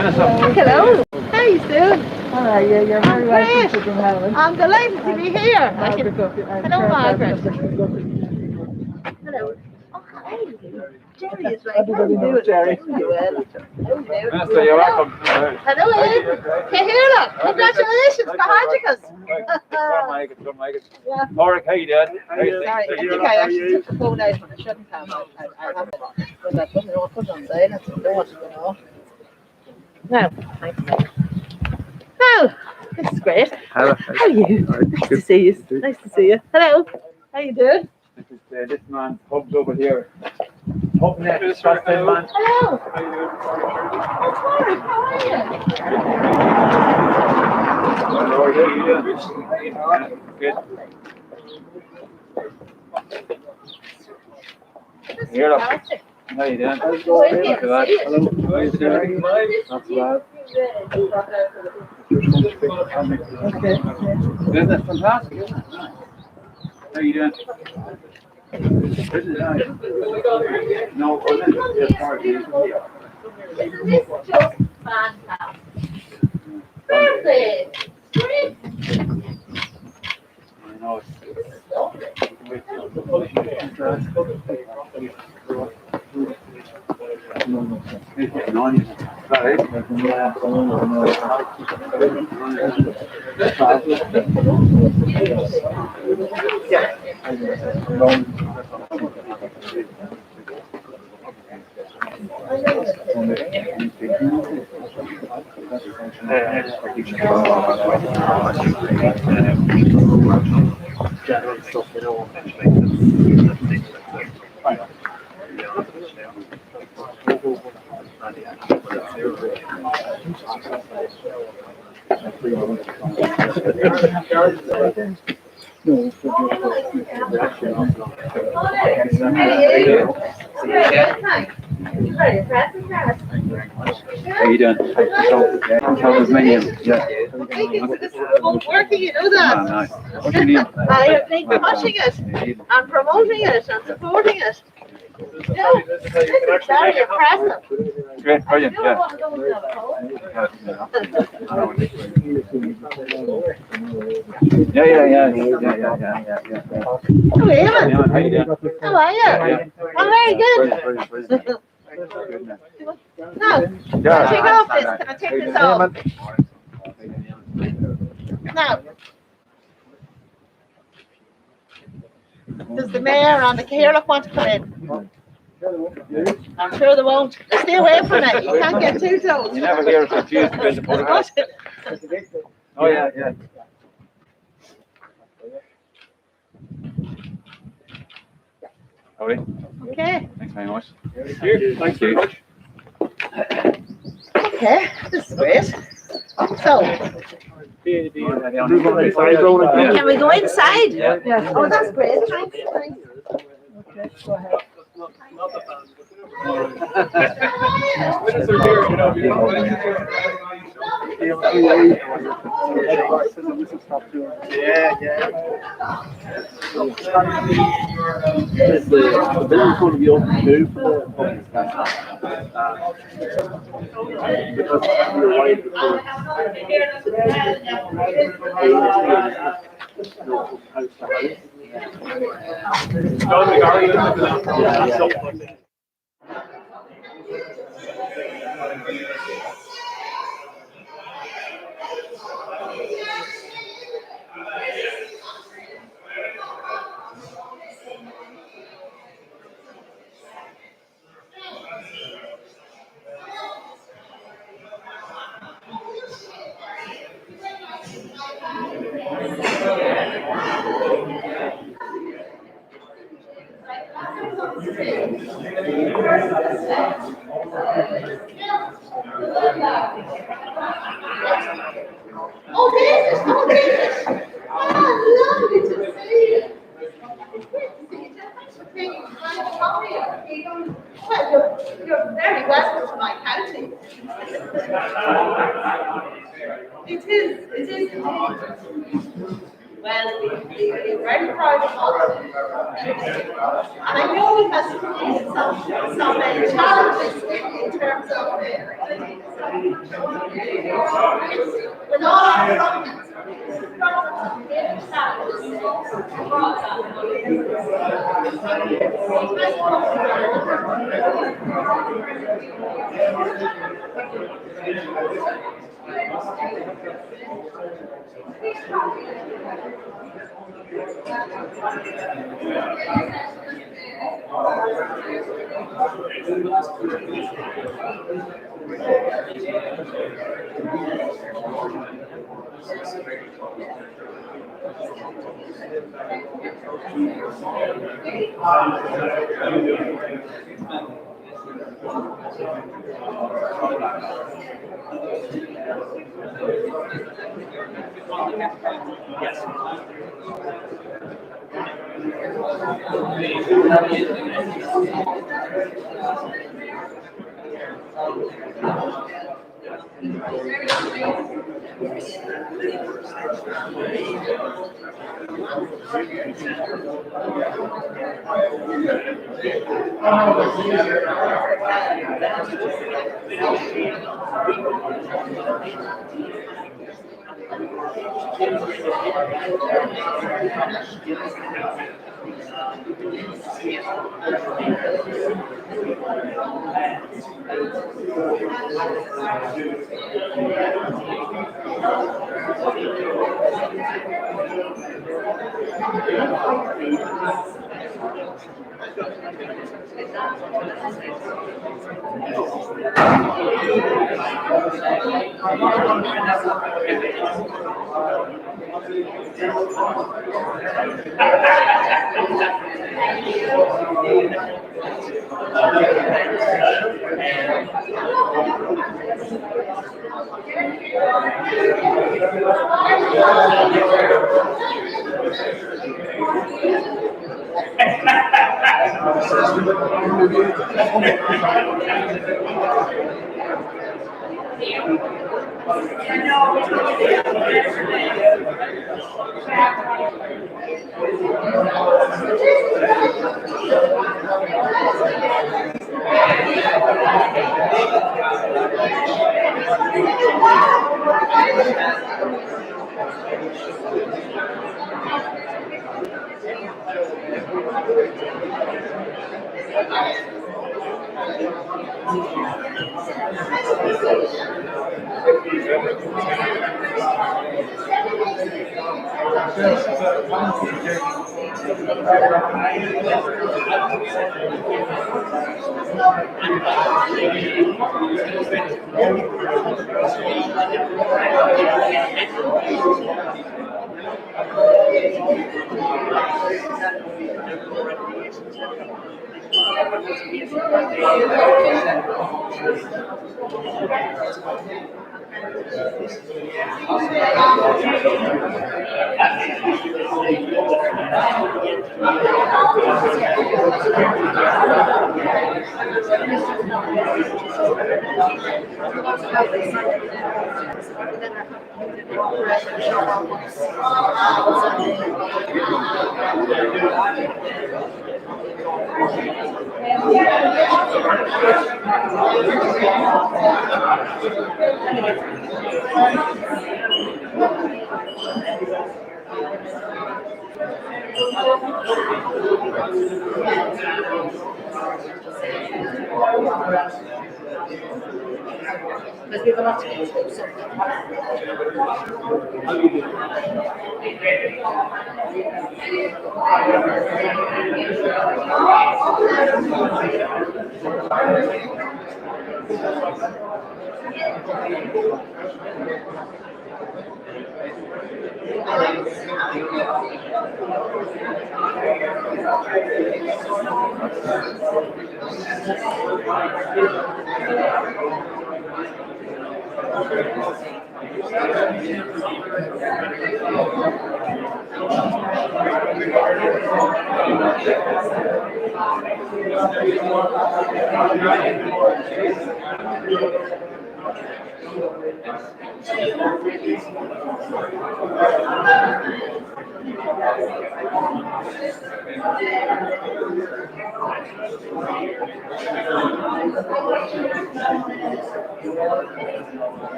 Hello. How you doing? All right, yeah, you're very welcome to Drumhowan. I'm delighted to be here. Hello, Margaret. Hello. Oh, hi. Jerry is right. How you doing? Jerry. Well. Minister, you're welcome. Hello, Ed. Kahira. Congratulations for Hajjikas. Don't make it, don't make it. Yeah. Mark, how you doing? Sorry, I think I actually took the phone out when I shouldn't have. I have it. But I put it on silence and don't, you know. No, thanks. Oh, this is great. Hello. How are you? Nice to see you. Nice to see you. Hello. How you doing? This is this man's hub's over here. Hub next, first time man. Hello. How you doing? How are you? How are you? Good. Here up. How you doing? Not too bad. Hello. How you doing? Not too bad. Okay. Isn't it fantastic, isn't it? How you doing? This is nice. No, it's party. Isn't this just fantastic? Perfect. Great. I know it's general stuff, you know. How you doing? How was my name? Yeah. This is remote working, you know that. Nice. What's your name? I have been pushing it and promoting it and supporting it. No, this is very impressive. Great, brilliant, You yeah. want to go to the Hello, Eamon. How you doing? How are you? I'm very good. Brilliant. Now, can I take off this? Can I take this off? Now, does the mayor and the Cahill want to come in? I'm sure they won't. Stay away from it. You can't get too close. You never hear us confused about the photograph. Oh yeah, yeah. Howdy. Okay. Thanks very much. Thanks very much. Okay. This is great. So, can we go inside? Yeah. Oh, that's great. Thanks. Thanks. Okay, go ahead. The building's going to be open too for the public because you're right Oh, David! Oh, David! Oh, lovely to see you. It's great to see you. Thanks for taking time to come here. Well, you're very welcome to my county. It is indeed. Well, we're very proud of us. And I know we have some challenges in terms of With all our problems,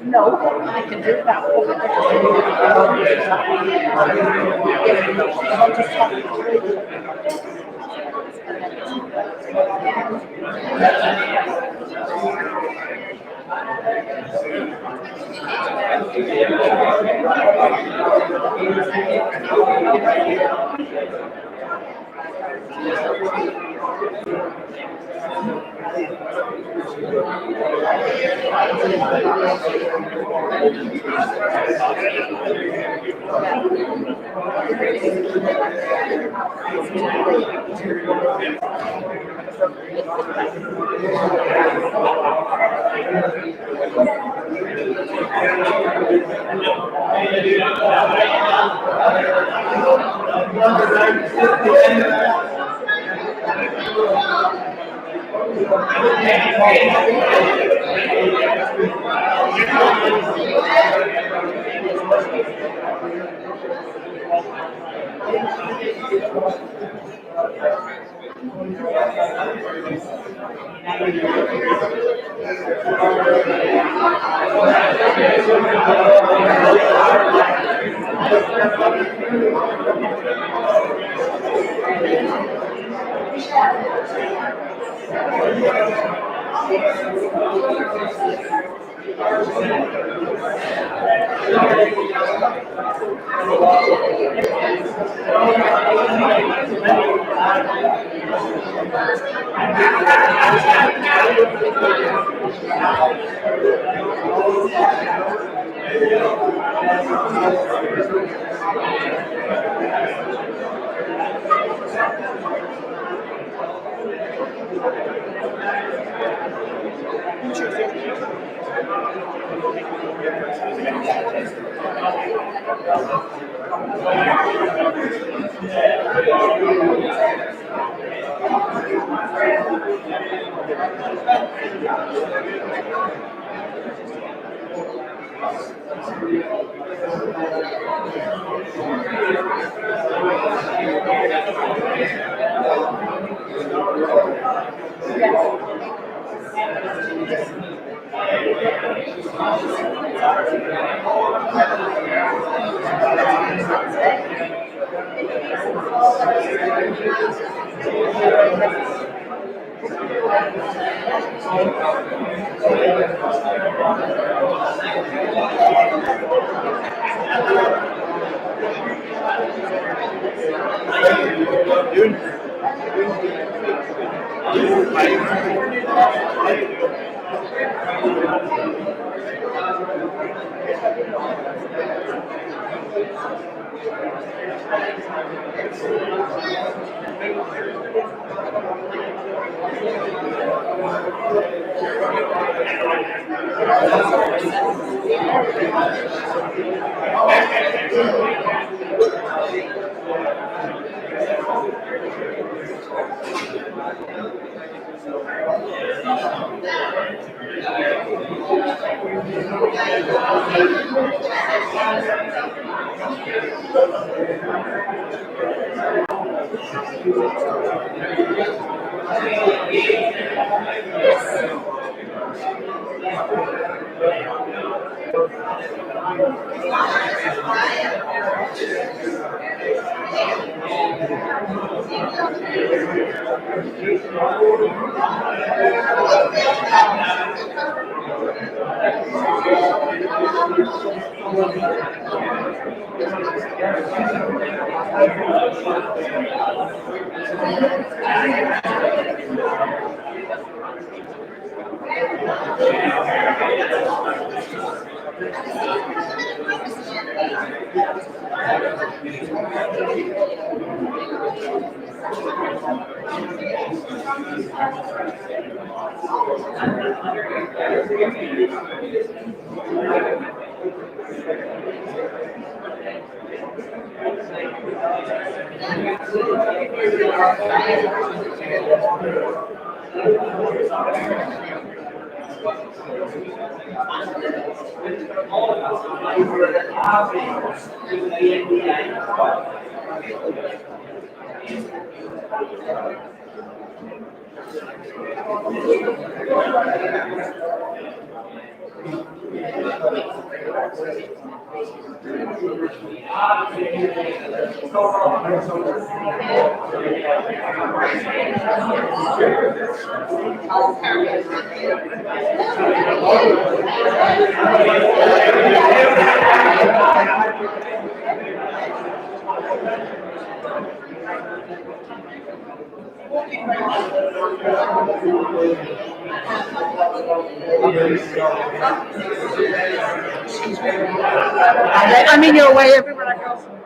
No, I can do that. I'll just have to I mean, you're away everywhere I go.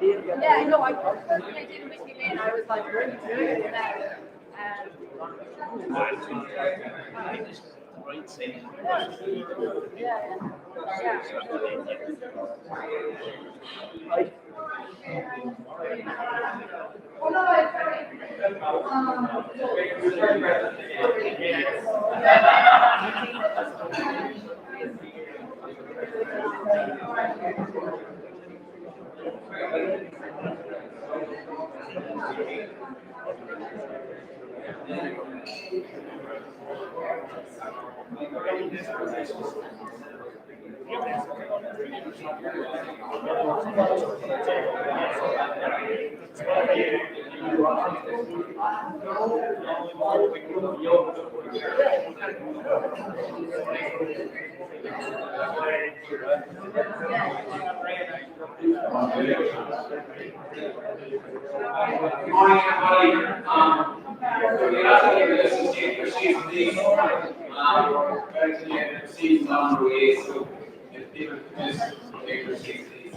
Yeah, I know. I did Mickey Man. I was like really good at that. Yeah, yeah. Oh, no, it's sorry. Good morning, everybody. We're asking you to take your seats, please. Your seats on the way, so if people could just take your seats, please.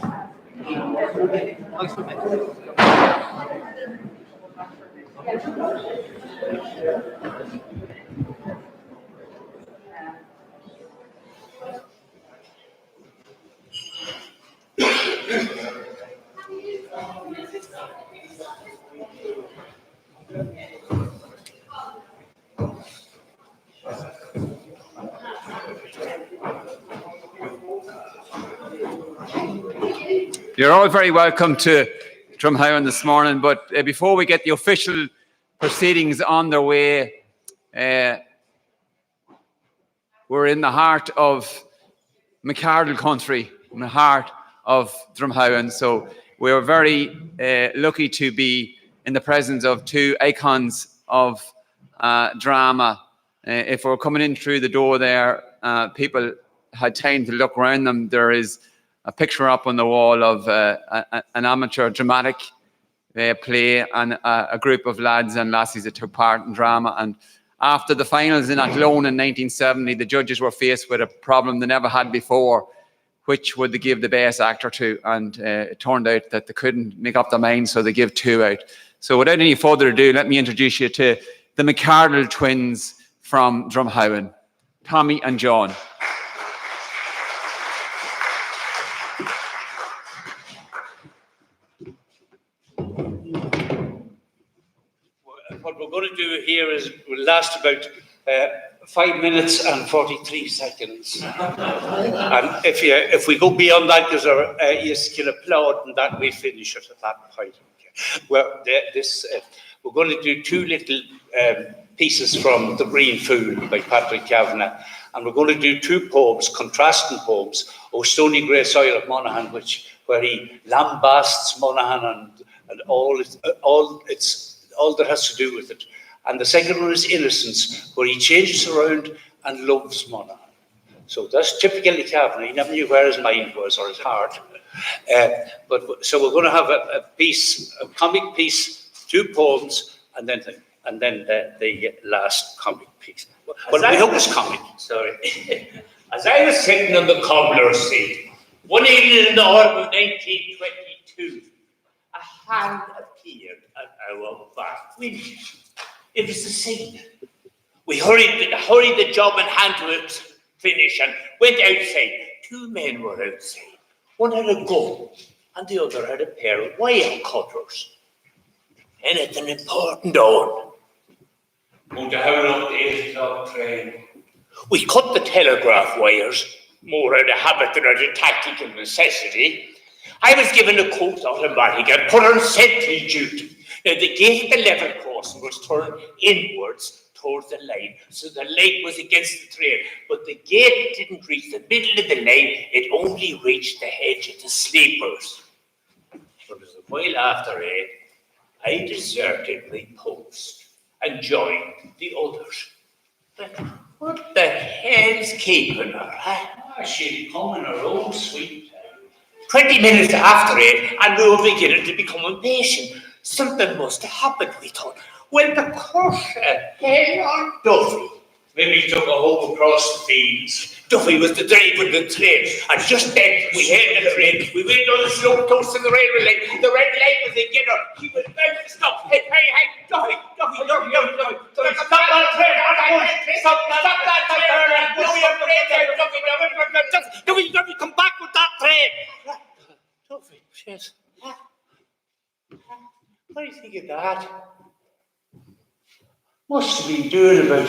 You're all very welcome to Drumhowan this morning, but before we get the official proceedings on their way, we're in the heart of McArdle country, in the heart of Drumhowan, so we're very lucky to be in the presence of two icons of drama. If we're coming in through the door there, people had time to look around them. There is a picture up on the wall of an amateur dramatic play and a group of lads and lassies that took part in drama. And after the finals in Athlone in 1970, the judges were faced with a problem they never had before. Which would they give the best actor to? And it turned out that they couldn't make up their mind, so they give two out. So without any further ado, let me introduce you to the McArdle twins from Drumhowan, Tommy and John. What we're going to do here is will last about 5 minutes and 43 seconds. And if we go beyond that, you can applaud, and that we finish it at that point. Well, we're going to do two little pieces from The Green Fool by Patrick Kavanagh, and we're going to do two poems, contrasting poems, O Stony Grey Soil of Monaghan, where he lambasts Monaghan and all that has to do with it. And the second one is Innocence, where he changes around and loves Monaghan. So that's typically Kavanagh. He never knew where his mind was or his heart. So we're going to have a piece, a comic piece, two poems, and then the last comic piece. Well, I hope it's comic. Sorry. As I was sitting on the cobbler's seat, one evening in the autumn of 1922, a hand appeared at our back window. It was the scene. We hurried the job in hand to its finish and went outside. Two men were outside. One had a gun and the other had a pair of wire cutters. Anything important on? Going to have an 8 o'clock train. We cut the telegraph wires, more out of habit than out of tactical necessity. I was given a Colt automatic and put on sentry duty. Now, the gate at the level crossing was turned inwards towards the line, so the light was against the train. But the gate didn't reach the middle of the line, it only reached the hedge of the sleepers. But it was a while after 8, I deserted my post and joined the others. But what the hell's keeping her, huh? She'd come in her own sweet time. 20 minutes after 8, and we were beginning to become impatient. Something must have happened, we thought. Well, the course, hell or Duffy. Maybe he took a home across the fields. Duffy was the driver of the train, and just then we hailed the train. We went on the slope close to the railway line. The red light was again her. She was about to stop. Hey, Duffy. Stop that train. Stop that train. Duffy, come back with that train. Duffy, yes. What is think of that. Must have been doing about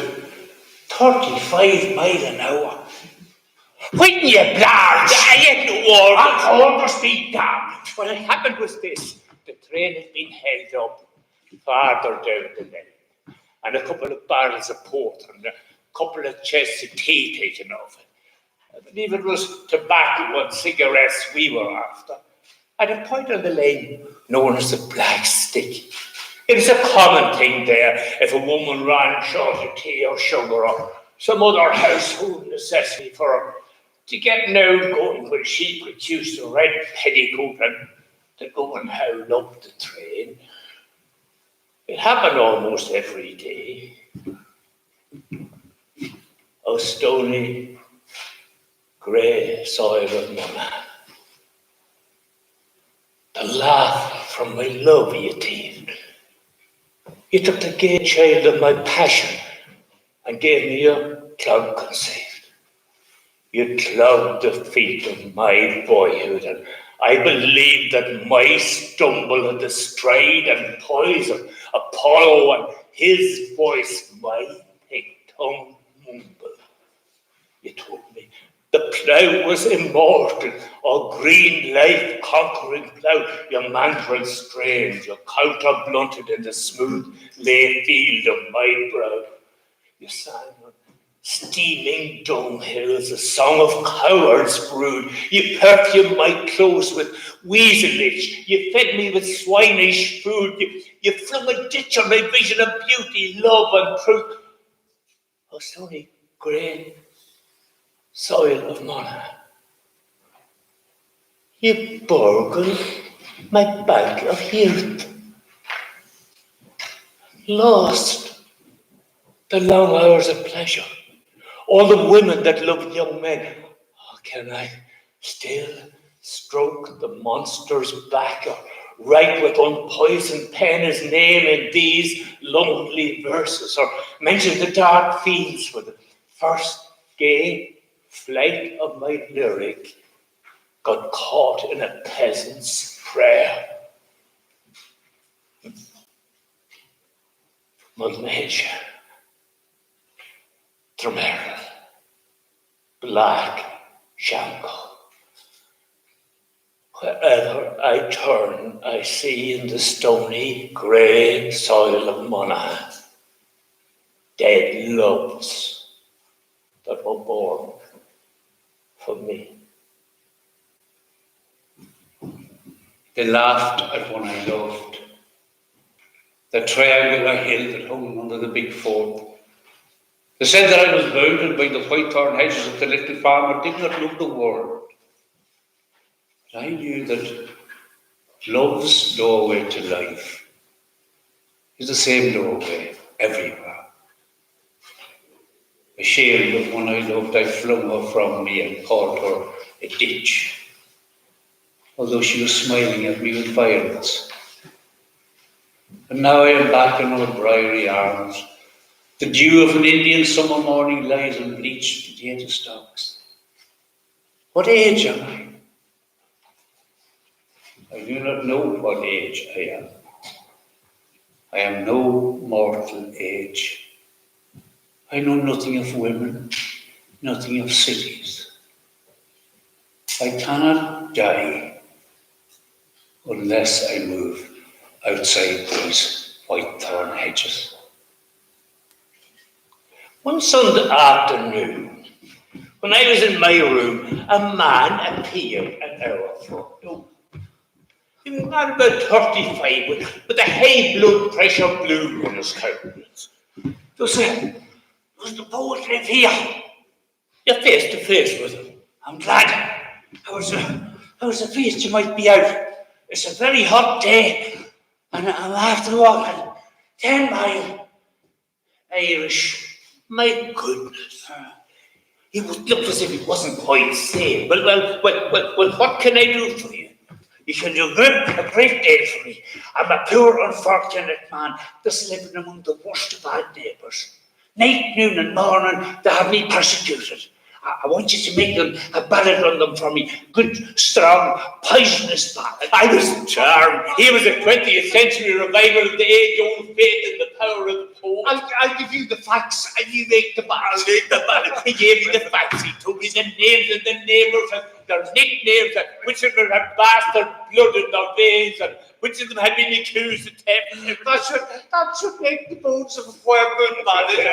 35 miles an hour. When you blarge, I had no order. I orders be damned. What had happened was this. The train had been held up farther down the lane, and a couple of barrels of porter and a couple of chests of tea taken off it. I believe it was tobacco and cigarettes we were after. At a point on the lane known as the Black Stick. It was a common thing there if a woman ran short of tea or sugar or some other household necessity for her to get now going when she produced a red petticoat and to go and howl up the train. It happened almost every day. A stony, grey soil of Monaghan. The laugh from my love, you teased. You took the gay child of my passion and gave me your cloud conceived. You clogged the feet of my boyhood, and I believed that my stumble had the stride and poise of Apollo and his voice, my thick tongue mumble. You told me the plough was immortal, or green life conquering plough, your mandrel strains, your counter blunted in the smooth lay field of my brow. You sang on steaming dunghills, a song of cowards brood. You perfumed my clothes with weaselage. You fed me with swinish food. You flung a ditch on my vision of beauty, love, and truth. Oh, stony grey soil of Monaghan. You burgled my bag of youth. Lost the long hours of pleasure. All the women that loved young men. Oh, can I still stroke the monster's back or write with unpoisoned pen his name in these lonely verses, or mention the dark fields where the first gay flight of my lyric got caught in a peasant's prayer? Mulmage, Drumhowan, Black Shanko. Wherever I turn, I see in the stony, grey soil of Monaghan dead loves that were born for me. They laughed at one I loved. The triangular hill that hung under the big fort. They said that I was bounded by the white thorn hedges of the little farmer did not love the world. But I knew that love's doorway to life is the same doorway everywhere. Ashamed of one I loved, I flung her from me and called her a ditch, although she was smiling at me with violence. And now I am back in her briery arms. The dew of an Indian summer morning lies on bleached potato stalks. What age am I? I do not know what age I am. I am no mortal age. I know nothing of women, nothing of cities. I cannot die unless I move outside these white thorn hedges. One Sunday afternoon, when I was in my room, a man appeared at our front door. He was not about 35, with a high blood pressure blue on his countenance. Does the poet live here? You're face to face with him. I'm glad. How's the feast? You might be out. It's a very hot day, and I'm after walking 10 miles. Irish. My goodness. He would look as if he wasn't quite sane. Well, what can I do for you? You can do a great deal for me. I'm a poor, unfortunate man that's living among the worst of bad neighbours. Night, noon, and morning, they have me persecuted. I want you to make them a ballad on them for me. Good, strong, poisonous ballad. I was charmed. He was a 20th century revival of the age-old faith in the power of the poet. I'll give you the facts and you make the ballad. I'll make the ballad. He gave me the facts. He told me the names of the neighbours and their nicknames, and which of them had bastard blood in their veins, and which of them had been accused of theft. That should make the bones of a poor good ballad.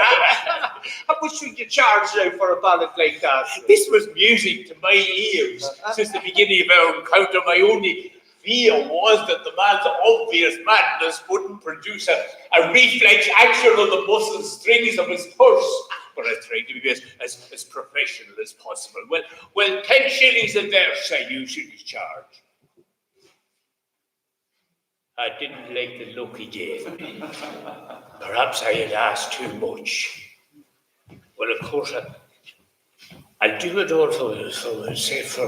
How much would you charge now for a ballad like that? This was music to my ears since the beginning of our encounter. My only fear was that the man's obvious madness wouldn't produce a reflex action on the muscle strings of his purse. But I tried to be as professional as possible. Well, 10 shillings a verse I usually charge. I didn't like the look he gave me. Perhaps I had asked too much. Well, of course, I'll do it all for say, for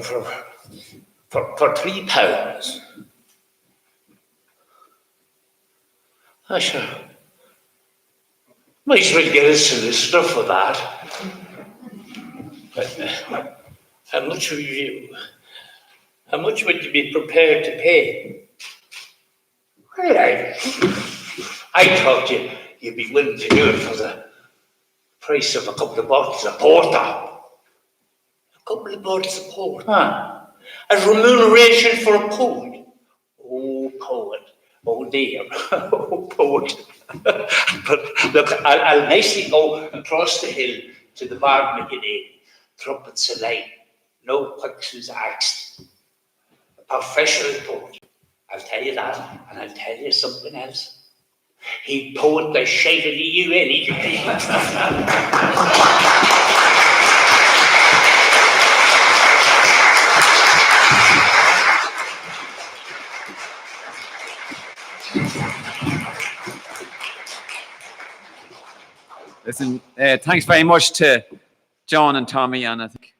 £3. I sure. Might as well get a solicitor for that. But how much would you be prepared to pay? Well, I thought you'd be willing to do it for the price of a couple of bottles of porter. A couple of bottles of port, huh? As remuneration for a poet. Oh, poet. Oh, dear. Oh, poet. But look, I'll nicely go across the hill to the bar McGinney. Trumpets alight. No questions asked. A professional poet. I'll tell you that, and I'll tell you something else. He'd poet the shite out of you any day. Listen, thanks very much to John and Tommy, and I think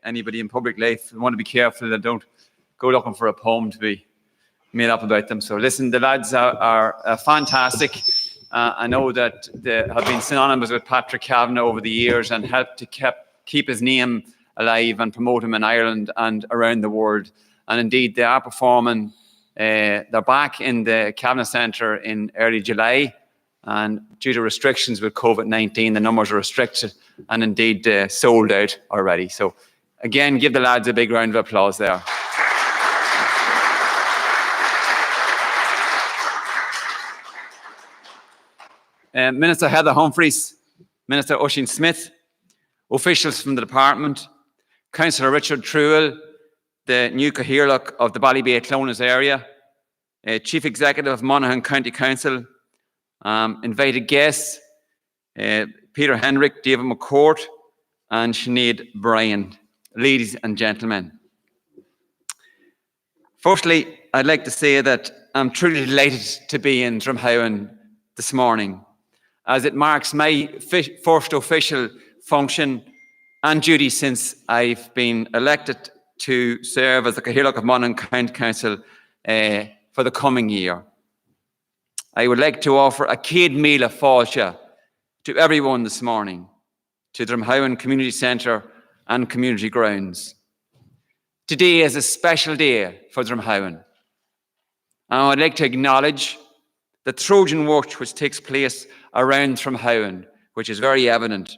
anybody in public life want to be careful that don't go looking for a poem to be made up about them. So listen, the lads are fantastic. I know that they have been synonymous with Patrick Kavanagh over the years and helped to keep his name alive and promote him in Ireland and around the world. And indeed, they are performing. They're back in the Kavanagh Centre in early July. And due to restrictions with COVID-19, the numbers are restricted and indeed sold out already. So again, give the lads a big round of applause there. Minister Heather Humphreys, Minister Oisin Smith, officials from the department, Councillor Richard Truell, the new Cathaoirleach of the Ballybay Clonus area, Chief Executive of Monaghan County Council, invited guests, Peter Henrik, David McCourt, and Sinead Bryan. Ladies and gentlemen. Firstly, I'd like to say that I'm truly delighted to be in Drumhowan this morning, as it marks my first official function and duty since I've been elected to serve as the Cathaoirleach of Monaghan County Council for the coming year. I would like to offer a céad míle fáilte to everyone this morning, to Drumhowan Community Centre and Community Grounds. Today is a special day for Drumhowan. And I would like to acknowledge the Trojan work which takes place around Drumhowan, which is very evident,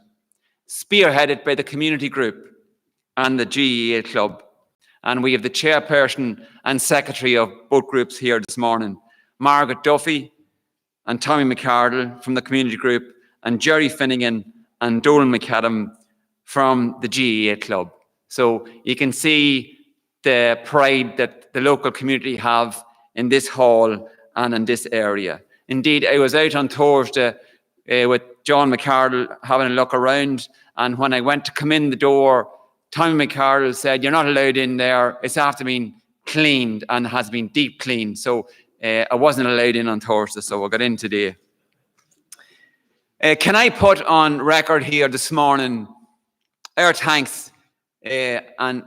spearheaded by the community group and the GEA Club. And we have the chairperson and secretary of both groups here this morning, Margaret Duffy and Tommy McCardle from the community group, and Jerry Finnegan and Dolan McAdam from the GEA Club. So you can see the pride that the local community have in this hall and in this area. Indeed, I was out on Thursday with John McCardle having a look around, and when I went to come in the door, Tommy McCardle said, "You're not allowed in there. It's after being cleaned and has been deep cleaned." So I wasn't allowed in on Thursday, so I got in today. Can I put on record here this morning our thanks, and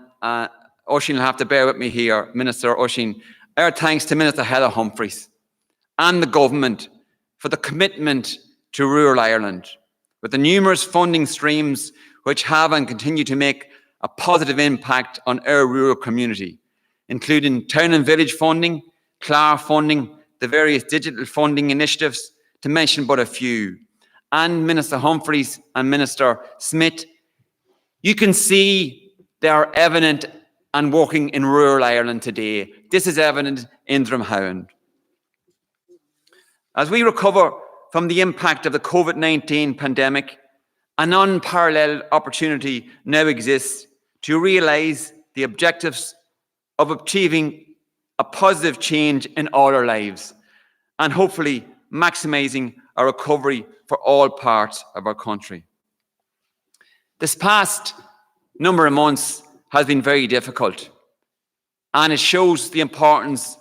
Oisin will have to bear with me here, Minister Oisin, our thanks to Minister Heather Humphreys and the government for the commitment to rural Ireland, with the numerous funding streams which have and continue to make a positive impact on our rural community, including town and village funding, CLAR funding, the various digital funding initiatives, to mention but a few. And Minister Humphreys and Minister Smith, you can see they are evident and working in rural Ireland today. This is evident in Drumhowan. As we recover from the impact of the COVID-19 pandemic, an unparalleled opportunity now exists to realise the objectives of achieving a positive change in all our lives and hopefully maximising our recovery for all parts of our country. This past number of months has been very difficult, and it shows the importance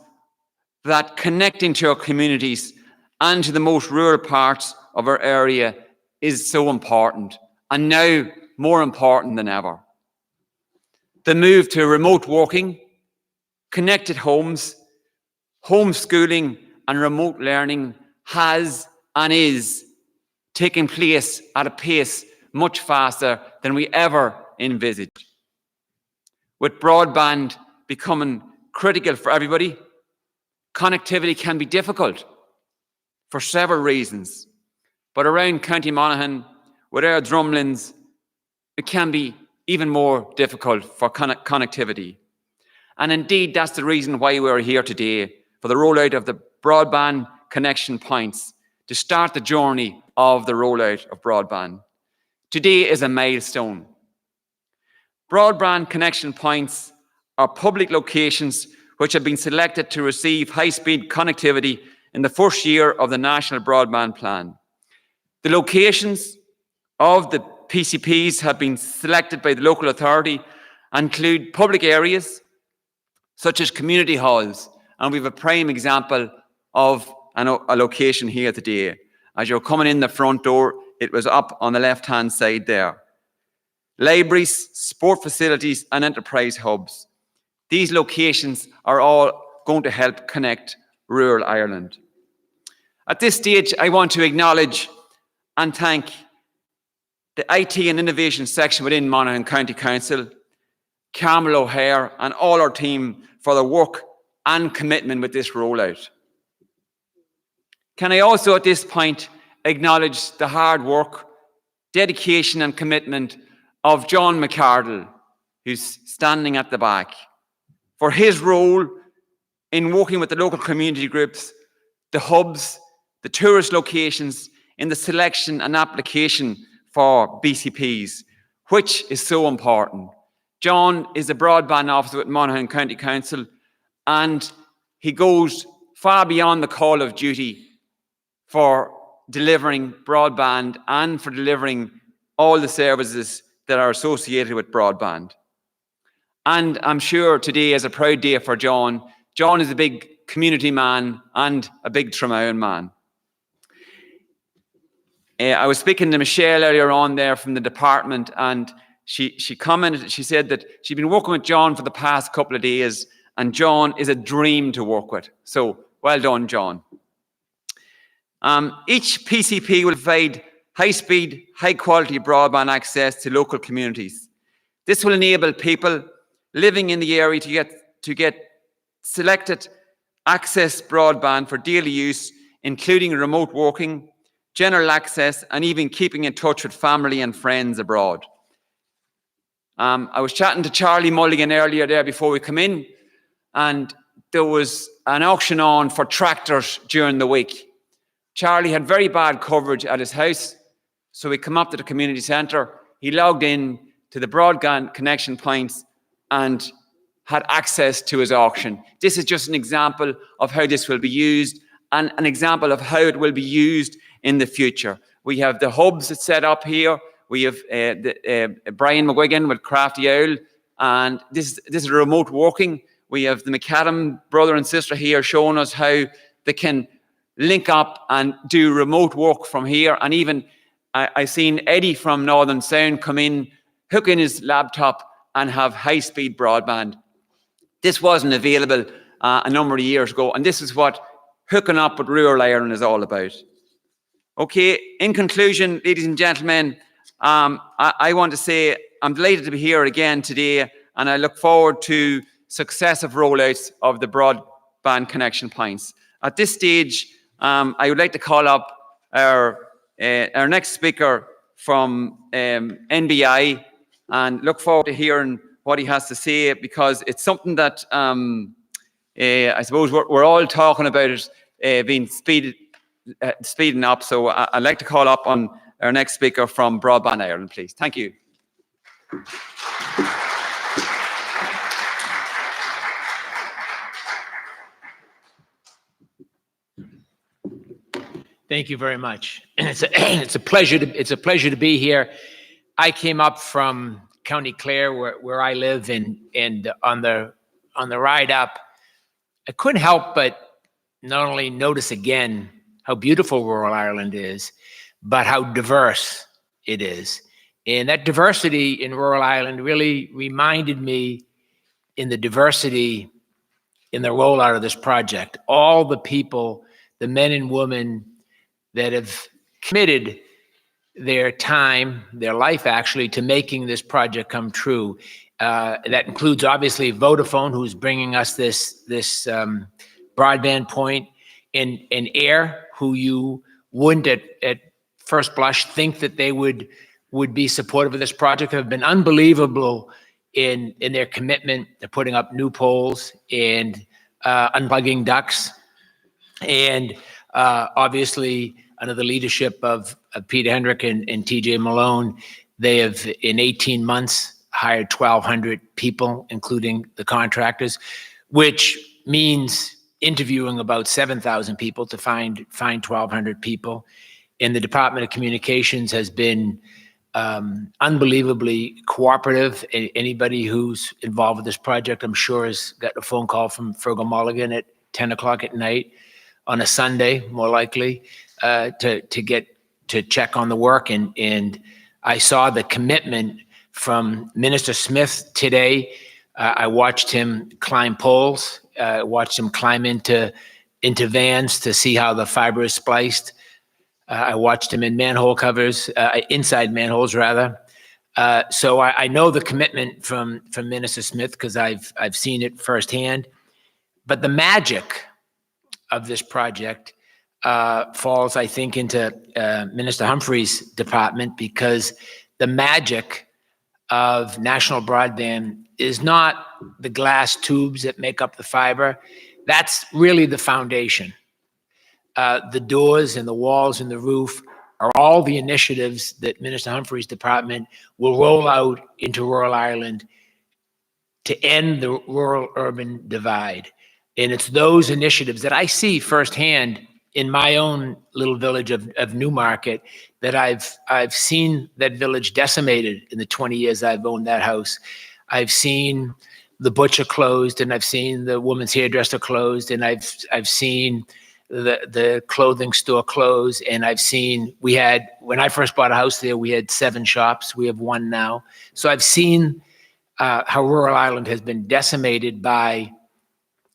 that connecting to our communities and to the most rural parts of our area is so important, and now more important than ever. The move to remote working, connected homes, homeschooling and remote learning has and is taking place at a pace much faster than we ever envisaged. With broadband becoming critical for everybody, connectivity can be difficult for several reasons. But around County Monaghan, with our drumlins, it can be even more difficult for connectivity. And indeed, that's the reason why we're here today, for the rollout of the broadband connection points, to start the journey of the rollout of broadband. Today is a milestone. Broadband connection points are public locations which have been selected to receive high-speed connectivity in the first year of the National Broadband Plan. The locations of the PCPs have been selected by the local authority and include public areas such as community halls, and we have a prime example of a location here today. As you're coming in the front door, it was up on the left-hand side there. Libraries, sport facilities and enterprise hubs. These locations are all going to help connect rural Ireland. At this stage, I want to acknowledge and thank the IT and Innovation section within Monaghan County Council, Carmel O'Hare and all our team for their work and commitment with this rollout. Can I also at this point acknowledge the hard work, dedication and commitment of John McCardle, who's standing at the back, for his role in working with the local community groups, the hubs, the tourist locations in the selection and application for BCPs, which is so important. John is a broadband officer with Monaghan County Council, and he goes far beyond the call of duty for delivering broadband and for delivering all the services that are associated with broadband. And I'm sure today is a proud day for John. John is a big community man and a big Drumhowan man. I was speaking to Michelle earlier on there from the department, and she commented, she said that she'd been working with John for the past couple of days, and John is a dream to work with. So well done, John. Each PCP will provide high-speed, high-quality broadband access to local communities. This will enable people living in the area to get selected access broadband for daily use, including remote working, general access, and even keeping in touch with family and friends abroad. I was chatting to Charlie Mulligan earlier there before we come in, and there was an auction on for tractors during the week. Charlie had very bad coverage at his house, so he came up to the community centre. He logged in to the broadband connection points and had access to his auction. This is just an example of how this will be used and an example of how it will be used in the future. We have the hubs that's set up here. We have Brian McGuigan with Crafty Owl, and this is remote working. We have the McAdam brother and sister here showing us how they can link up and do remote work from here. And even I seen Eddie from Northern Sound come in, hook in his laptop and have high-speed broadband. This wasn't available a number of years ago, and this is what hooking up with rural Ireland is all about. Okay, in conclusion, ladies and gentlemen, I want to say I'm delighted to be here again today, and I look forward to successive rollouts of the broadband connection points. At this stage, I would like to call up our next speaker from NBI, and look forward to hearing what he has to say, because it's something that I suppose we're all talking about it being speeding up. So I'd like to call up on our next speaker from Broadband Ireland, please. Thank you. Thank you very much. It's a pleasure to be here. I came up from County Clare, where I live, and on the ride up, I couldn't help but not only notice again how beautiful rural Ireland is, but how diverse it is. And that diversity in rural Ireland really reminded me in the diversity in the rollout of this project. All the people, the men and women that have committed their time, their life actually, to making this project come true. That includes obviously Vodafone, who's bringing us this broadband point, and Air, who you wouldn't at first blush think that they would be supportive of this project, have been unbelievable in their commitment to putting up new poles and unplugging ducts. And obviously, under the leadership of Peter Hendrick and TJ Malone, they have, in 18 months, hired 1,200 people, including the contractors, which means interviewing about 7,000 people to find 1,200 people. And the Department of Communications has been unbelievably cooperative. Anybody who's involved with this project, I'm sure, has got a phone call from Fergal Mulligan at 10 o'clock at night on a Sunday, more likely, to check on the work. And I saw the commitment from Minister Smith today. I watched him climb poles, watched him climb into vans to see how the fiber is spliced. I watched him in manhole covers, inside manholes rather. So I know the commitment from Minister Smith, because I've seen it firsthand. But the magic of this project falls, I think, into Minister Humphrey's department, because the magic of national broadband is not the glass tubes that make up the fiber. That's really the foundation. The doors and the walls and the roof are all the initiatives that Minister Humphrey's department will roll out into rural Ireland to end the rural-urban divide. And it's those initiatives that I see firsthand in my own little village of Newmarket, that I've seen that village decimated in the 20 years I've owned that house. I've seen the butcher closed, and I've seen the woman's hairdresser closed, and I've seen the clothing store close, and I've seen, when I first bought a house there, we had 7 shops. We have 1 now. So I've seen how rural Ireland has been decimated by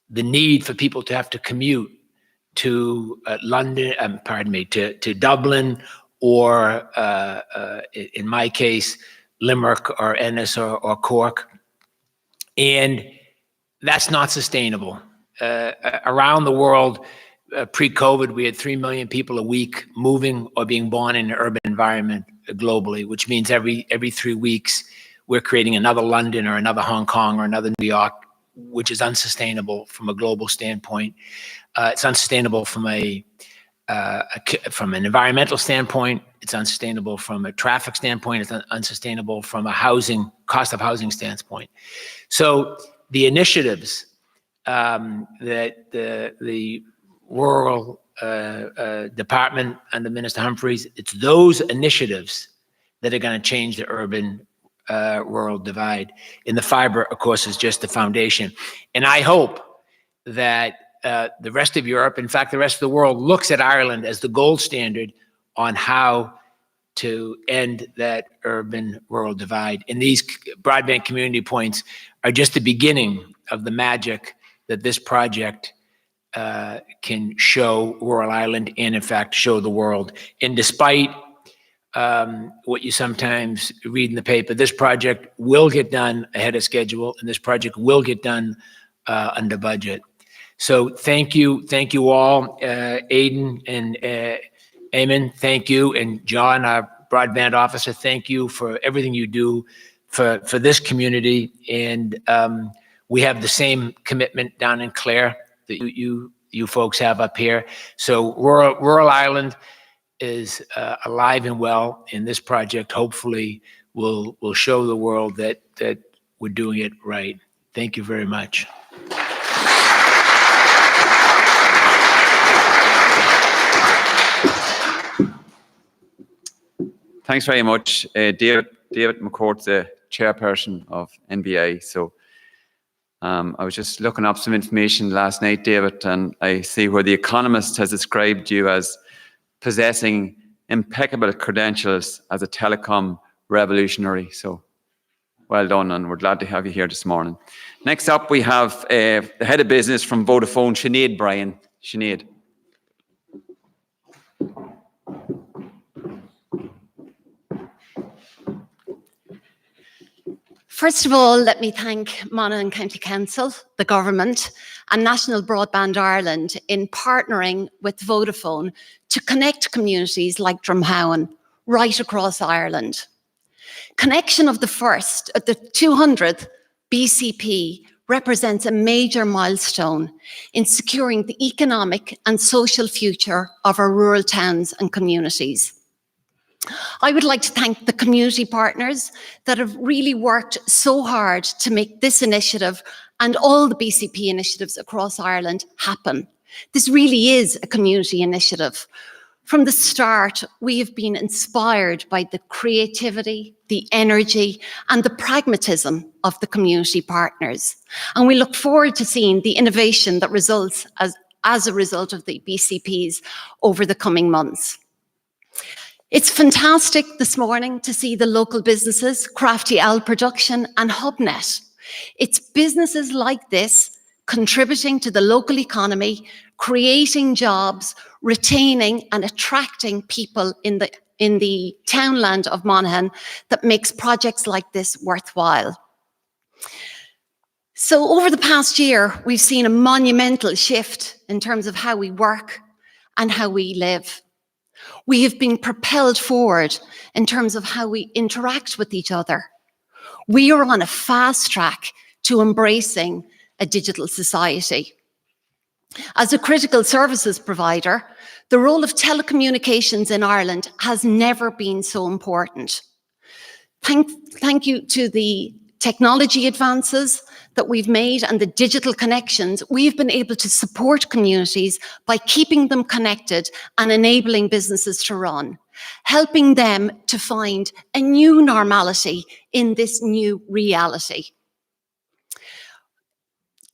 the need for people to have to commute to to Dublin, or in my case, Limerick or Ennis or Cork. And that's not sustainable. Around the world, pre-COVID, we had 3 million people a week moving or being born in an urban environment globally, which means every 3 weeks, we're creating another London or another Hong Kong or another New York, which is unsustainable from a global standpoint. It's unsustainable from an environmental standpoint. It's unsustainable from a traffic standpoint. It's unsustainable from a cost of housing standpoint. So the initiatives that the rural department under Minister Humphreys, it's those initiatives that are going to change the urban rural divide. And the fiber, of course, is just the foundation. And I hope that the rest of Europe, in fact, the rest of the world, looks at Ireland as the gold standard on how to end that urban rural divide. And these broadband community points are just the beginning of the magic that this project can show rural Ireland, and in fact show the world. And despite what you sometimes read in the paper. This project will get done ahead of schedule, and this project will get done under budget. So thank you all, Aidan and Eamon, thank you, and John, our broadband officer, thank you for everything you do for this community. And we have the same commitment down in Clare that you folks have up here. So rural Ireland is alive and well, and this project hopefully will show the world that we're doing it right. Thank you very much. Thanks very much, David McCourt, the chairperson of NBA. So I was just looking up some information last night, David, and I see where The Economist has described you as possessing impeccable credentials as a telecom revolutionary. So well done, and we're glad to have you here this morning. Next up, we have the head of business from Vodafone, Sinead Bryan. Sinead. First of all, let me thank Monaghan County Council, the government, and National Broadband Ireland in partnering with Vodafone to connect communities like Drumhowan right across Ireland. Connection of the 200th BCP represents a major milestone in securing the economic and social future of our rural towns and communities. I would like to thank the community partners that have really worked so hard to make this initiative and all the BCP initiatives across Ireland happen. This really is a community initiative. From the start, we have been inspired by the creativity, the energy, and the pragmatism of the community partners. And we look forward to seeing the innovation that results as a result of the BCPs over the coming months. It's fantastic this morning to see the local businesses, Crafty Owl Production and HubNet. It's businesses like this contributing to the local economy, creating jobs, retaining and attracting people in the townland of Monaghan that makes projects like this worthwhile. So over the past year, we've seen a monumental shift in terms of how we work and how we live. We have been propelled forward in terms of how we interact with each other. We are on a fast track to embracing a digital society. As a critical services provider, the role of telecommunications in Ireland has never been so important. Thank you to the technology advances that we've made and the digital connections, we've been able to support communities by keeping them connected and enabling businesses to run, helping them to find a new normality in this new reality.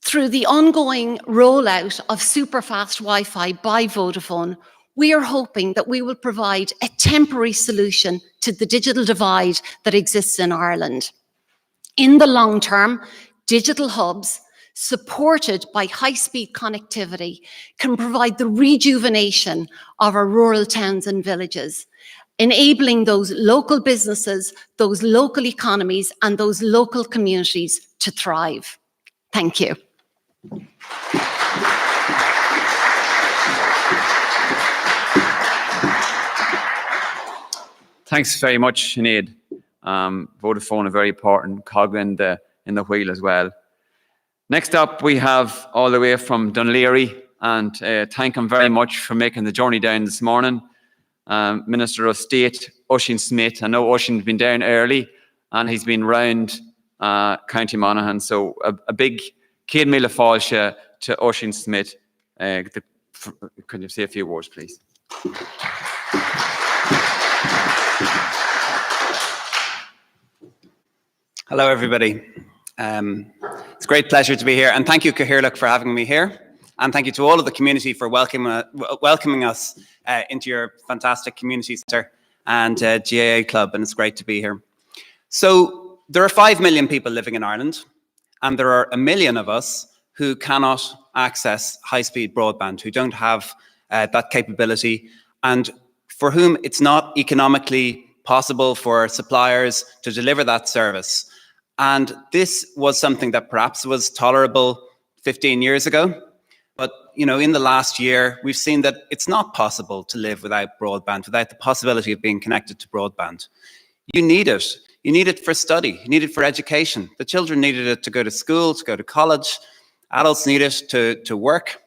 Through the ongoing rollout of superfast Wi-Fi by Vodafone, we are hoping that we will provide a temporary solution to the digital divide that exists in Ireland. In the long term, digital hubs, supported by high-speed connectivity, can provide the rejuvenation of our rural towns and villages, enabling those local businesses, those local economies, and those local communities to thrive. Thank you. Thanks very much, Sinead. Vodafone, a very important cog in the wheel as well. Next up, we have all the way from Dunleary, and thank him very much for making the journey down this morning. Minister of State, Oisin Smith. I know Oisin's been down early, and he's been round County Monaghan. So a big Céad Míle Fáilte to Oisin Smith. Could you say a few words, please? Hello, everybody. It's a great pleasure to be here, and thank you, Cathaoirleach, for having me here. And thank you to all of the community for welcoming us into your fantastic community centre and GAA club, and it's great to be here. So there are 5 million people living in Ireland, and there are 1 million of us who cannot access high-speed broadband, who don't have that capability, and for whom it's not economically possible for suppliers to deliver that service. And this was something that perhaps was tolerable 15 years ago. But, you know, in the last year, we've seen that it's not possible to live without broadband, without the possibility of being connected to broadband. You need it. You need it for study. You need it for education. The children needed it to go to school, to go to college. Adults need it to work.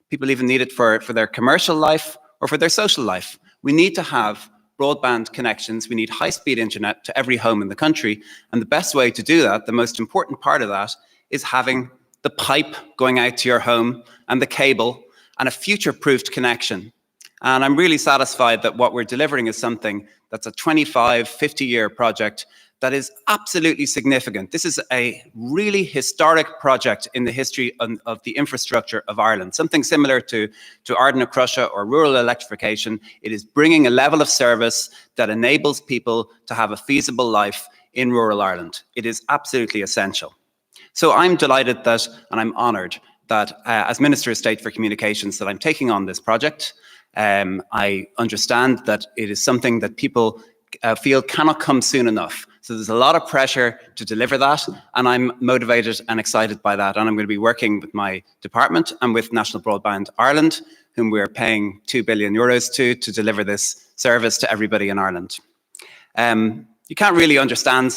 People even need it for their commercial life or for their social life. We need to have broadband connections. We need high-speed internet to every home in the country. And the best way to do that, the most important part of that, is having the pipe going out to your home and the cable and a future-proofed connection. And I'm really satisfied that what we're delivering is something that's a 25, 50-year project that is absolutely significant. This is a really historic project in the history of the infrastructure of Ireland, something similar to Ardnacrusha or rural electrification. It is bringing a level of service that enables people to have a feasible life in rural Ireland. It is absolutely essential. So I'm delighted that, and I'm honoured that as Minister of State for Communications, that I'm taking on this project. I understand that it is something that people feel cannot come soon enough. So there's a lot of pressure to deliver that, and I'm motivated and excited by that. And I'm going to be working with my department and with National Broadband Ireland, whom we're paying €2 billion to deliver this service to everybody in Ireland. You can't really understand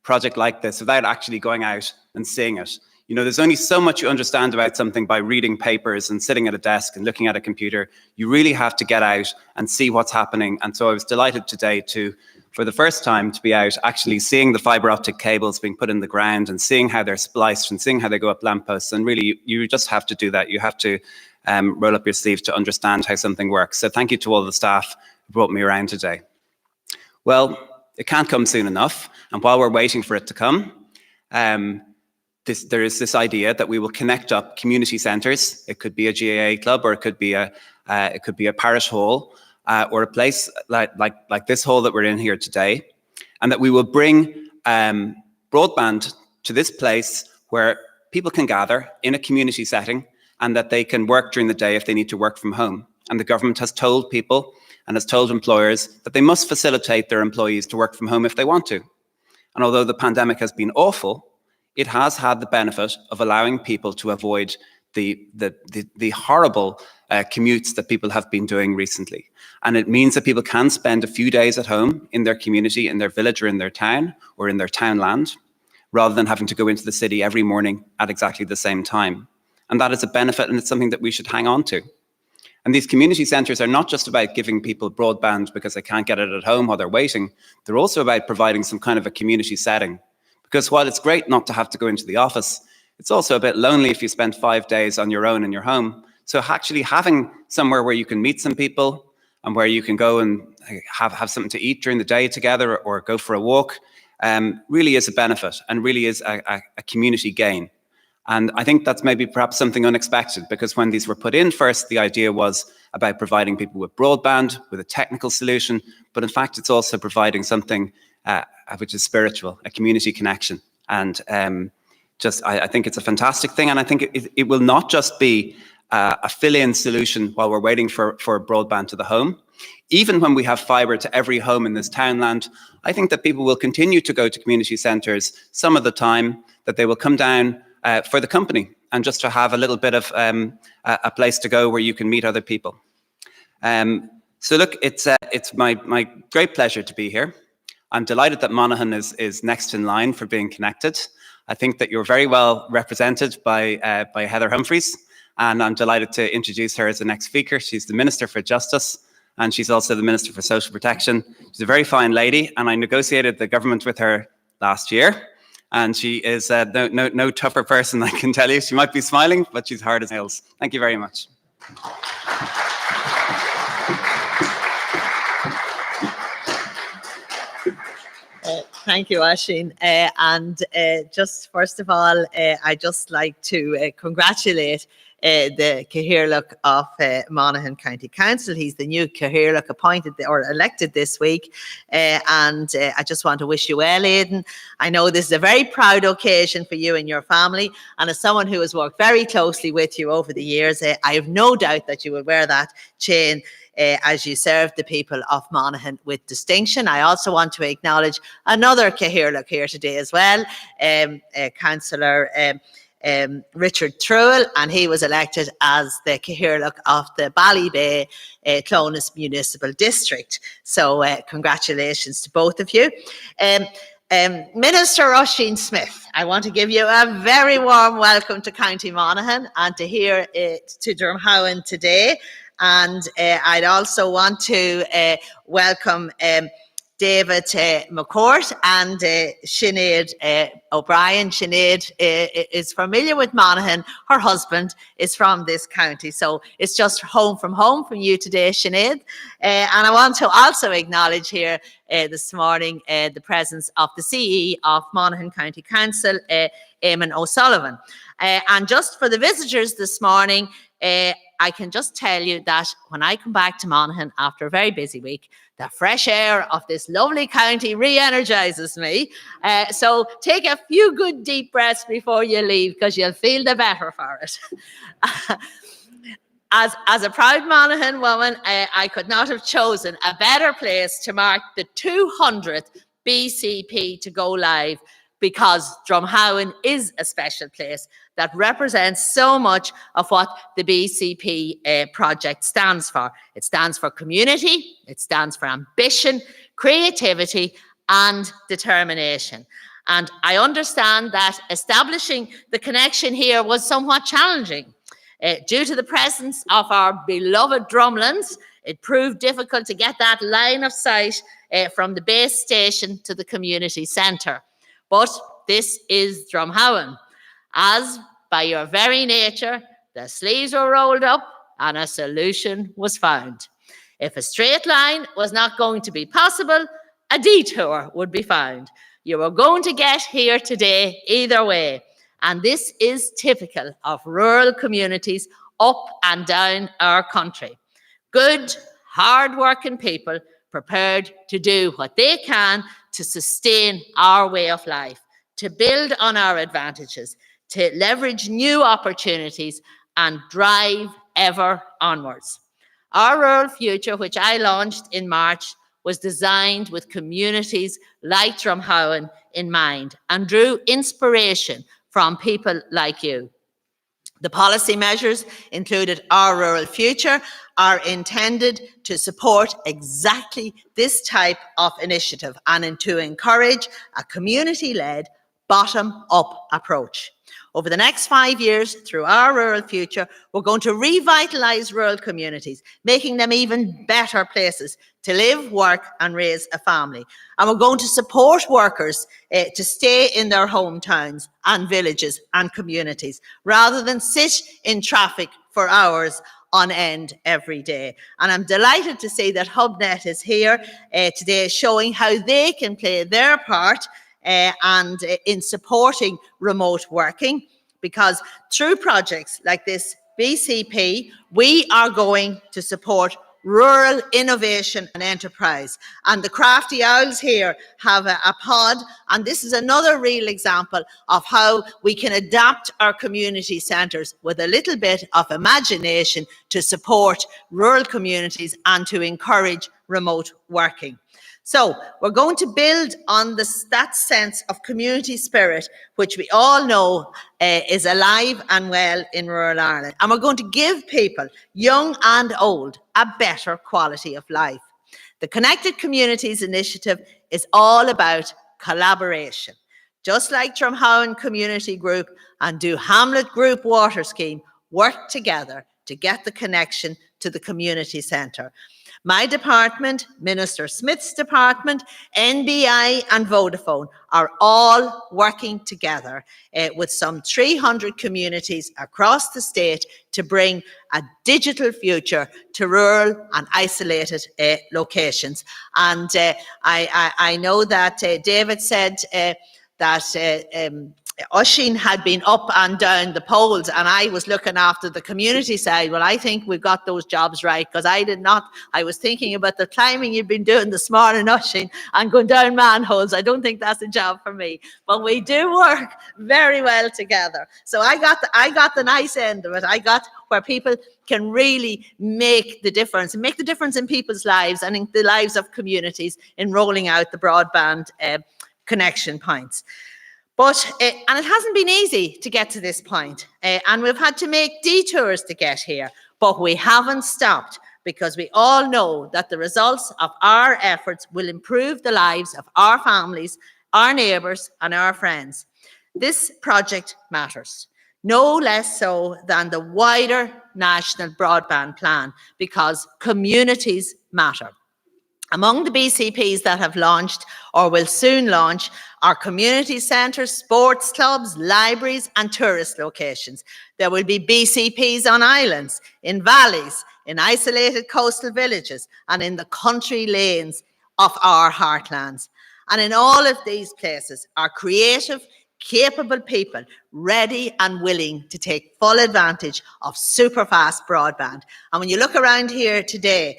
project like this without actually going out and seeing it. You know, there's only so much you understand about something by reading papers and sitting at a desk and looking at a computer. You really have to get out and see what's happening. And so I was delighted today for the first time, to be out actually seeing the fibre optic cables being put in the ground and seeing how they're spliced and seeing how they go up lampposts. And really, you just have to do that. You have to roll up your sleeves to understand how something works. So thank you to all the staff who brought me around today. Well, it can't come soon enough. And while we're waiting for it to come, there is this idea that we will connect up community centres. It could be a GAA club, or it could be a parish hall, or a place like this hall that we're in here today, and that we will bring broadband to this place where people can gather in a community setting, and that they can work during the day if they need to work from home. And the government has told people and has told employers that they must facilitate their employees to work from home if they want to. And although the pandemic has been awful, it has had the benefit of allowing people to avoid the horrible commutes that people have been doing recently. And it means that people can spend a few days at home in their community, in their village or in their town or in their townland, rather than having to go into the city every morning at exactly the same time. And that is a benefit, and it's something that we should hang on to. And these community centres are not just about giving people broadband because they can't get it at home while they're waiting. They're also about providing some kind of a community setting. Because while it's great not to have to go into the office, it's also a bit lonely if you spend 5 days on your own in your home. So actually having somewhere where you can meet some people and where you can go and have something to eat during the day together, or go for a walk, really is a benefit and really is a community gain. And I think that's maybe perhaps something unexpected, because when these were put in first, the idea was about providing people with broadband, with a technical solution, but in fact, it's also providing something which is spiritual, a community connection. And I think it's a fantastic thing. And I think it will not just be a fill-in solution while we're waiting for broadband to the home. Even when we have fibre to every home in this townland, I think that people will continue to go to community centres some of the time, that they will come down for the company and just to have a little bit of a place to go where you can meet other people. So look, it's my great pleasure to be here. I'm delighted that Monaghan is next in line for being connected. I think that you're very well represented by Heather Humphreys, and I'm delighted to introduce her as the next speaker. She's the Minister for Justice, and she's also the Minister for Social Protection. She's a very fine lady, and I negotiated the government with her last year. And she is no tougher person, I can tell you. She might be smiling, but she's hard as nails. Thank you very much. Thank you, Aisling. And just first of all, I'd just like to congratulate the Cathaoirleach of Monaghan County Council. He's the new Cathaoirleach appointed or elected this week. And I just want to wish you well, Aidan. I know this is a very proud occasion for you and your family. And as someone who has worked very closely with you over the years, I have no doubt that you will wear that chain as you served the people of Monaghan with distinction. I also want to acknowledge another Cathaoirleach here today as well, Councillor Richard Truell, and he was elected as the Cathaoirleach of the Ballybay Clonus Municipal District. So congratulations to both of you. Minister Oisin Smith, I want to give you a very warm welcome to County Monaghan and to here to Drumhowan today. And I'd also want to welcome David McCourt and Sinead O'Brien. Sinead is familiar with Monaghan. Her husband is from this county. So it's just home from you today, Sinead. And I want to also acknowledge here this morning the presence of the CE of Monaghan County Council, Eamon O'Sullivan. And just for the visitors this morning, I can just tell you that when I come back to Monaghan after a very busy week, the fresh air of this lovely county re-energizes me. So take a few good deep breaths before you leave, because you'll feel the better for it. As a proud Monaghan woman, I could not have chosen a better place to mark the 200th BCP to go live, because Drumhowan is a special place that represents so much of what the BCP project stands for. It stands for community, it stands for ambition, creativity, and determination. And I understand that establishing the connection here was somewhat challenging. Due to the presence of our beloved drumlins, it proved difficult to get that line of sight from the base station to the community centre. But this is Drumhowan, as by your very nature, the sleeves were rolled up and a solution was found. If a straight line was not going to be possible, a detour would be found. You were going to get here today either way. And this is typical of rural communities up and down our country. Good, hard-working people prepared to do what they can to sustain our way of life, to build on our advantages, to leverage new opportunities and drive ever onwards. Our Rural Future, which I launched in March, was designed with communities like Drumhowan in mind and drew inspiration from people like you. The policy measures included Our Rural Future are intended to support exactly this type of initiative and to encourage a community-led, bottom-up approach. Over the next 5 years, through Our Rural Future, we're going to revitalise rural communities, making them even better places to live, work and raise a family. And we're going to support workers to stay in their hometowns and villages and communities, rather than sit in traffic for hours on end every day. And I'm delighted to see that HubNet is here today, showing how they can play their part and in supporting remote working, because through projects like this BCP, we are going to support rural innovation and enterprise. And the Crafty Owls here have a pod, and this is another real example of how we can adapt our community centres with a little bit of imagination to support rural communities and to encourage remote working. So we're going to build on that sense of community spirit, which we all know is alive and well in rural Ireland. And we're going to give people, young and old, a better quality of life. The Connected Communities Initiative is all about collaboration. Just like Drumhowan Community Group and Do Hamlet Group Water Scheme work together to get the connection to the community centre. My department, Minister Smith's department, NBI and Vodafone are all working together with some 300 communities across the state to bring a digital future to rural and isolated locations. And I know that David said Oisin had been up and down the polls, and I was looking after the community side. Well, I think we got those jobs right, because I was thinking about the climbing you've been doing this morning, Oisin, and going down manholes. I don't think that's a job for me, but we do work very well together. So I got the nice end of it. I got where people can really make the difference in people's lives and in the lives of communities in rolling out the broadband connection points. But, and it hasn't been easy to get to this point, and we've had to make detours to get here, but we haven't stopped, because we all know that the results of our efforts will improve the lives of our families, our neighbours and our friends. This project matters, no less so than the wider national broadband plan, because communities matter. Among the BCPs that have launched or will soon launch are community centres, sports clubs, libraries and tourist locations. There will be BCPs on islands, in valleys, in isolated coastal villages and in the country lanes of our heartlands. And in all of these places are creative, capable people ready and willing to take full advantage of super fast broadband. And when you look around here today,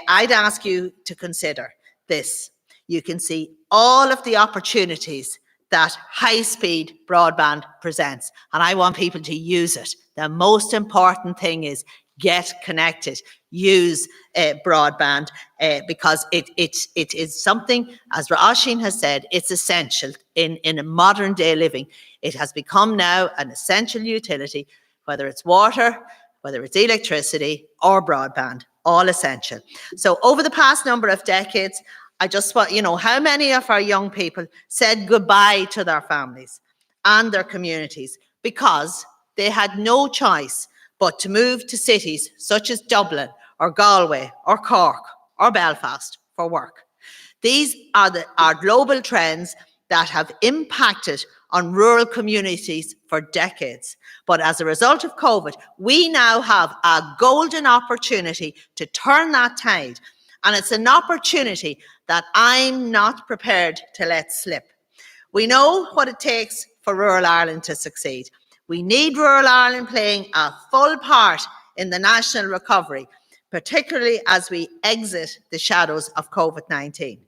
I'd ask you to consider this. You can see all of the opportunities that high-speed broadband presents, and I want people to use it. The most important thing is get connected, use broadband, because it is something, as Oisin has said, it's essential in a modern day living. It has become now an essential utility, whether it's water, whether it's electricity or broadband, all essential. So over the past number of decades, I just want, how many of our young people said goodbye to their families and their communities because they had no choice but to move to cities such as Dublin or Galway or Cork or Belfast for work. These are our global trends that have impacted on rural communities for decades. But as a result of COVID, we now have a golden opportunity to turn that tide. And it's an opportunity that I'm not prepared to let slip. We know what it takes for rural Ireland to succeed. We need rural Ireland playing a full part in the national recovery, particularly as we exit the shadows of COVID-19.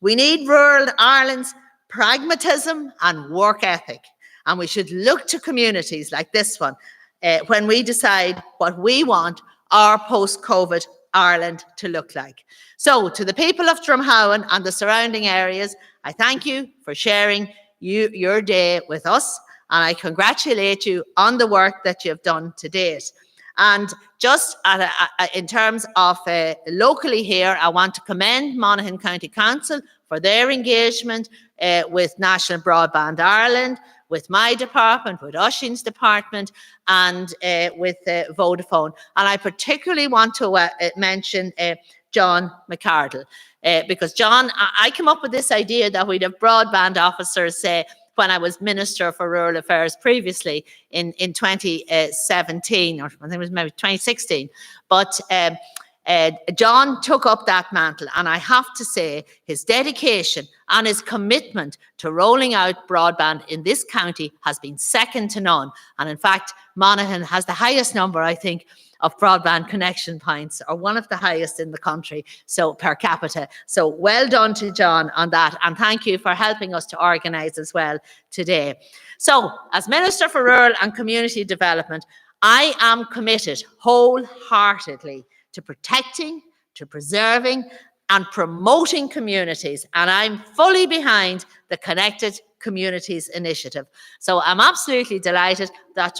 We need rural Ireland's pragmatism and work ethic, and we should look to communities like this one when we decide what we want our post-COVID Ireland to look like. So to the people of Drumhowan and the surrounding areas, I thank you for sharing your day with us, and I congratulate you on the work that you've done to date. And just in terms of locally here, I want to commend Monaghan County Council for their engagement with National Broadband Ireland, with my department, with Oisin's department, and with Vodafone. And I particularly want to mention John McArdle, because John, I came up with this idea that we'd have broadband officers when I was Minister for Rural Affairs previously in 2017, or I think it was maybe 2016. But John took up that mantle, and I have to say his dedication and his commitment to rolling out broadband in this county has been second to none. And in fact, Monaghan has the highest number, I think, of broadband connection points, or one of the highest in the country, so per capita. So well done to John on that, and thank you for helping us to organise as well today. So as Minister for Rural and Community Development, I am committed wholeheartedly to protecting, to preserving and promoting communities, and I'm fully behind the Connected Communities Initiative. So I'm absolutely delighted that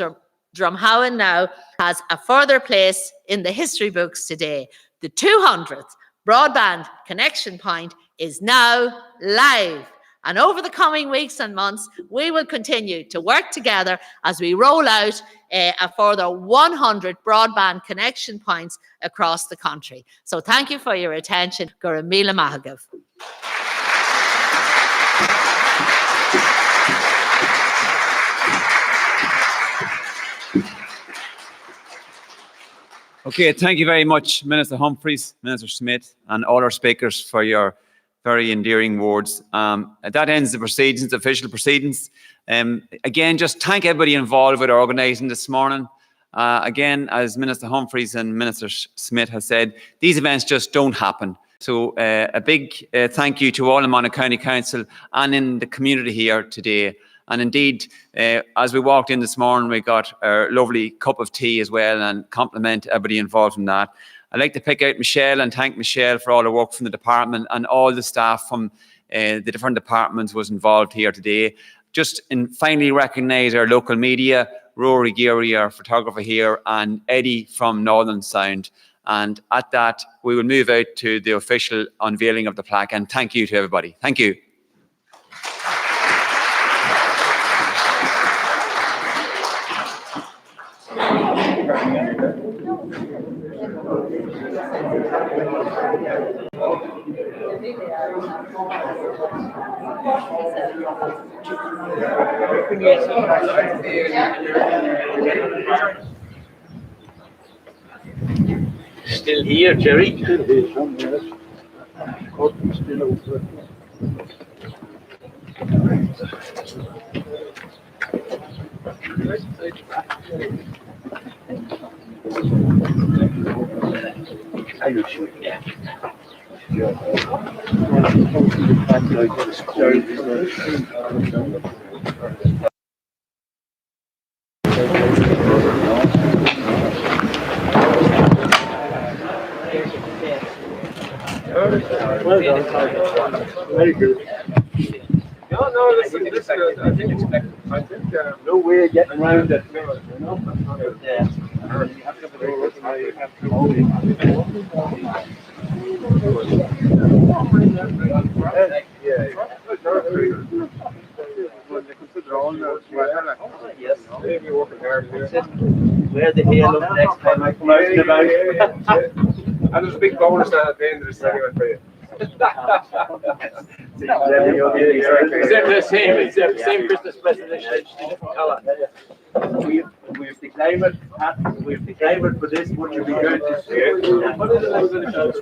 Drumhowan now has a further place in the history books today. The 200th broadband connection point is now live. And over the coming weeks and months, we will continue to work together as we roll out a further 100 broadband connection points across the country. So thank you for your attention. Gura Mila Mahagav. Okay, thank you very much, Minister Humphreys, Minister Smith, and all our speakers for your very endearing words. That ends the proceedings, official proceedings. Again, just thank everybody involved with organising this morning. Again, as Minister Humphreys and Minister Smith has said, these events just don't happen. So a big thank you to all in Monaghan County Council and in the community here today. And indeed, as we walked in this morning, we got a lovely cup of tea as well, and compliment everybody involved in that. I'd like to pick out Michelle and thank Michelle for all the work from the department, and all the staff from the different departments was involved here today. Just finally recognise our local media, Rory Geary, our photographer here, and Eddie from Northern Sound. And at that, we will move out to the official unveiling of the plaque. And thank you to everybody. Thank you. Still here, Jerry. Still here, some, yes. Curtain still over. Well done. Very good. No, this I didn't expect. I think No way of getting around it. yeah. When they consider all the yes, maybe working hard here. Where the hell up next time I come out and about. And there's a big bonus at the end of this anyway for you. Same Christmas present, different colour. We have the climate, we have the climate for this, which will be good this year. What is it going to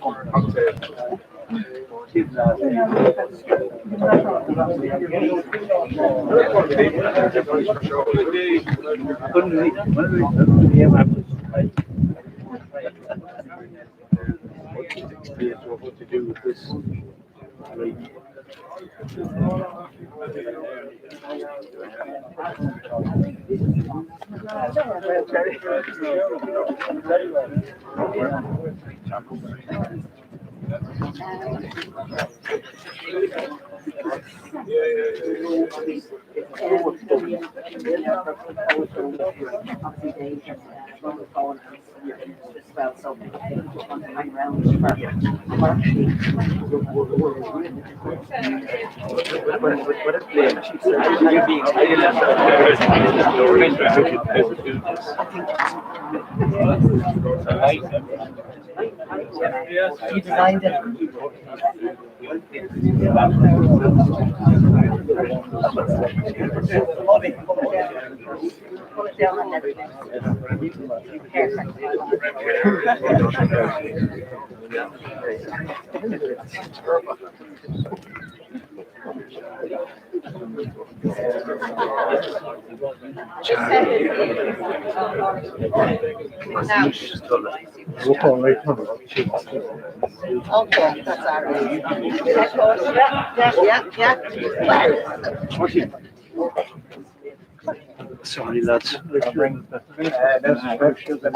what to do with this. You designed it. Pull it down and everything. Okay, that's all right. Yeah. Sorry, lads.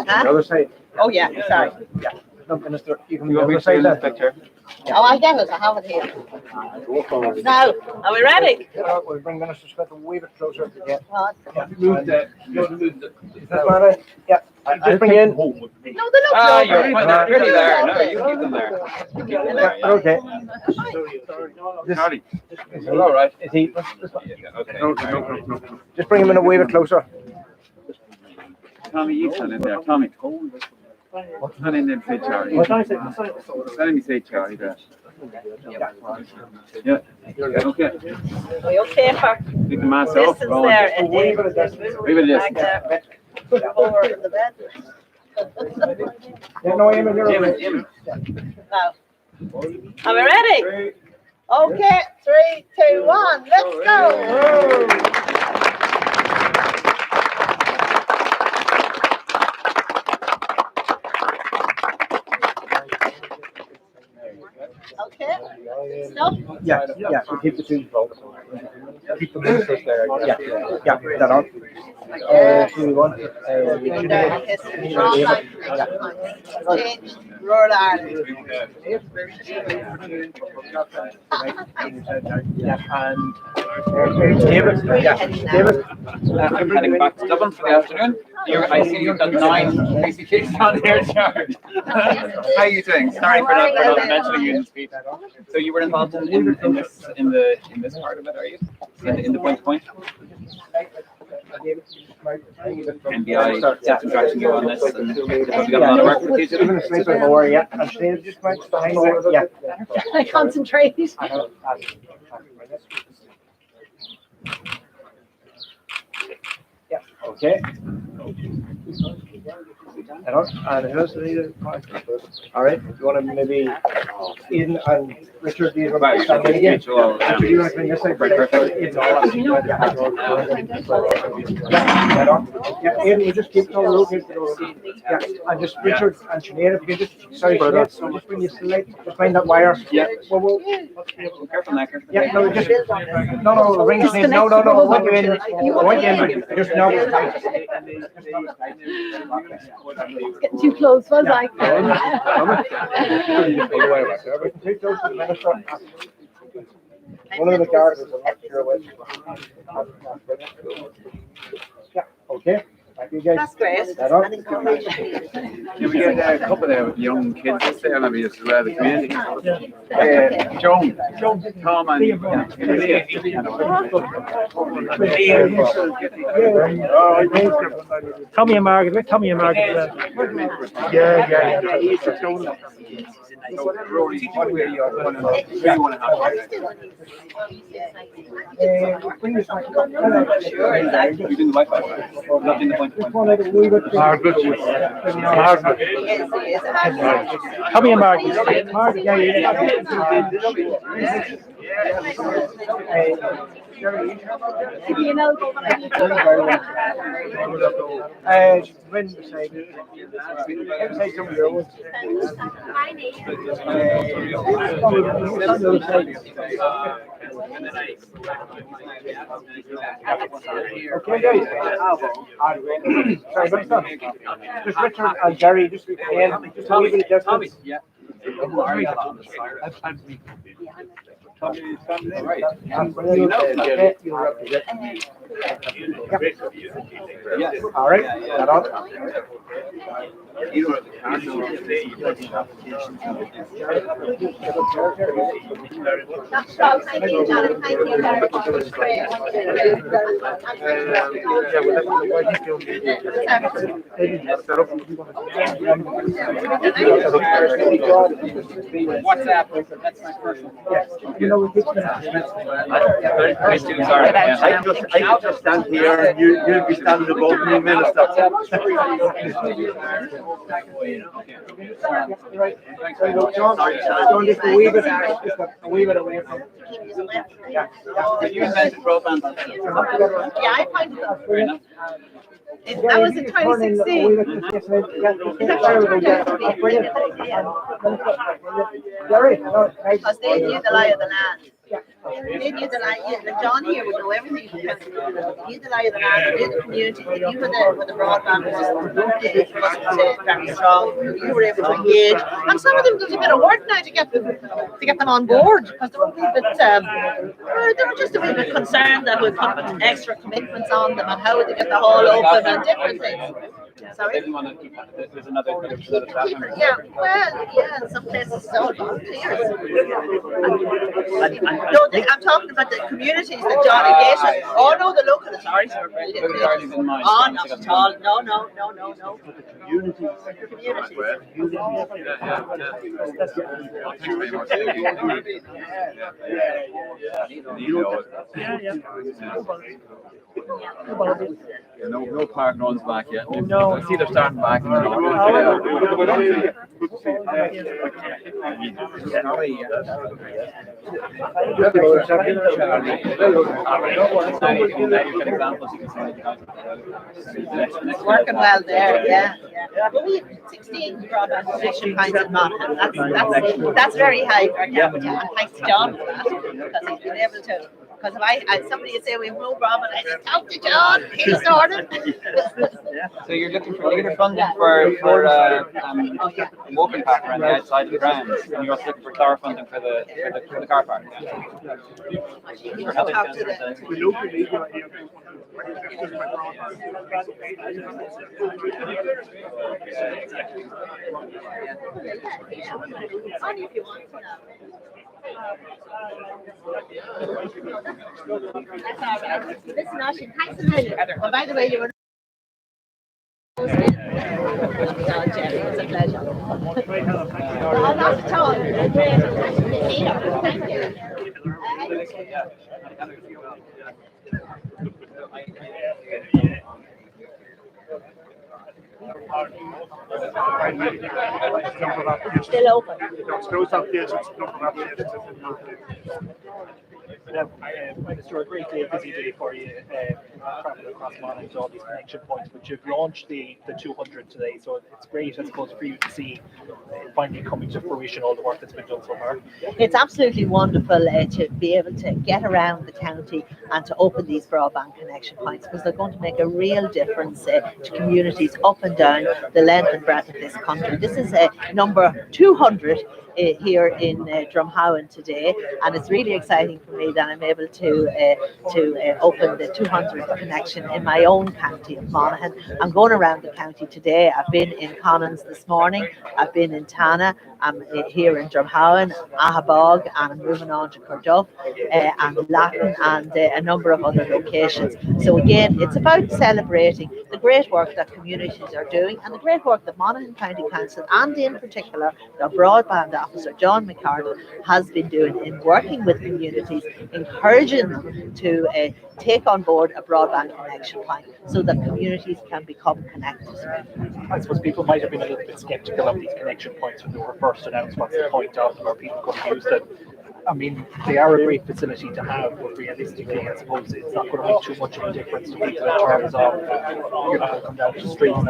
Other side. Oh, yeah, sorry. No, Minister, you can go side that picture. Oh, I get it, I have it here. Now, are we ready? We'll bring Minister Smith a wee bit closer. Yeah. move the, Is that right? Yeah. Just bring in. No, they look you're really there. No, you keep them there. Yeah, okay. Sorry. All right. Is he? Okay. No. Just bring him in a wee bit closer. Tommy, you stand in there. Tommy. Stand in there and say Charlie. Let me say Charlie there. Yeah. Okay. Are we okay for Take the mask off. distance there? And Leave it back there. Over in the bed. Yeah, no, Eamon, you're okay. Now, are we ready? Okay, 3, 2, 1, let's go. Okay. Stop. Yeah, so keep the two votes. Keep the ministers there. Yeah, that on. So we want Change rural Ireland. And David, I'm heading back to Dublin for the afternoon. I see you've got 9 PCKs on here, Jared. How are you doing? Sorry for not mentioning you in the speech. So you were involved in this part of it, are you? In the point? NBI definitely tracking you on this, and we got a lot of work with you. Even a sleep more, yeah. And Sinead just went behind there. Yeah. Concentrate. Yeah, okay. And who else needed? All right, you want to maybe Ian and Richard, these are standing again. Richard, you want to bring this side? Yeah, Ian, you just keep going road. Yeah, and just Richard and Sinead, if you just, sorry, Sinead, just bring your slide, just find that wire. Yeah. Well, careful, Necker. yeah, no, just, no, ring Sinead, no, I want you in, just no. Getting too close, was I? One of the guards is not sure which. Yeah, okay. Thank you guys. That's great. Can we get a couple of young kids to stay on as well, the community? Joan, Tom, and Tommy and Margaret. Yeah. Rory, what way you want to have? You do the Wi-Fi. Not in the point. Margaret. Tommy and Margaret. Okay, guys. Sorry, but stop. Just Richard and Jerry, just leave it at Tommy. Yeah. All right. That on. You don't have the card number today, you don't have applications. WhatsApp, that's my personal. I just stand here and you'll be standing above me, Minister. Thanks very much. John, just a wee bit away from. Yeah. You invented broadband. Yeah, I find it. That was in 2016. Because they knew the lie of the land. They knew the lie. John here would know everything. He knew the lie of the land. He knew the community. He knew where the broadband wasn't very strong. You were able to engage, and some of them did a bit of work now to get them on board, because they were a wee bit. They were just a wee bit concerned that we'd put extra commitments on them and how would they get the hall open and different things. Sorry? There's another Yeah, well, yeah, in some places it's all volunteers. No, I'm talking about the communities that John engaged with. Oh no, the local authorities were brilliant. Oh, not at all. No. Communities. Yeah. Yeah, no park runs back yet. I see they're starting back in the It's working well there, yeah. But we have 16 broadband connection points in Monaghan. That's very high per capita. And thanks to John for that, because he's been able to. Because if somebody would say we have no broadband, I said, talk to John, he's sorted. So you're looking for leader funding for walking path around the outside of the grounds, and you're also looking for car funding for the car park. Talk to them. Only if you want to know. That's all right. Listen, Oisin, thanks a million. Oh, by the way, you were. Oh, Jerry, it's a pleasure. Oh, not at all. Thank you. Still open. It's a great day, busy day for you, traveling across Monaghan to all these connection points, but you've launched the 200 today, so it's great, I suppose, for you to see finally coming to fruition all the work that's been done so far. It's absolutely wonderful to be able to get around the county and to open these broadband connection points, because they're going to make a real difference to communities up and down the length and breadth of this country. This is number 200 here in Drumhowan today, and it's really exciting for me that I'm able to open the 200th connection in my own county of Monaghan. I'm going around the county today. I've been in Connaughton this morning, I've been in Tana, I'm here in Drumhowan, Ahabog, and I'm moving on to Corduff and Latin and a number of other locations. So again, it's about celebrating the great work that communities are doing and the great work that Monaghan County Council, and in particular the broadband officer John McCardle, has been doing in working with communities, encouraging them to take on board a broadband connection point so that communities can become connected. I suppose people might have been a little bit sceptical of these connection points when they were first announced. What's the point of them? Are people going to use them? I mean, they are a great facility to have, but realistically, I suppose it's not going to make too much of a difference to people in terms of you're not going to come down to stream film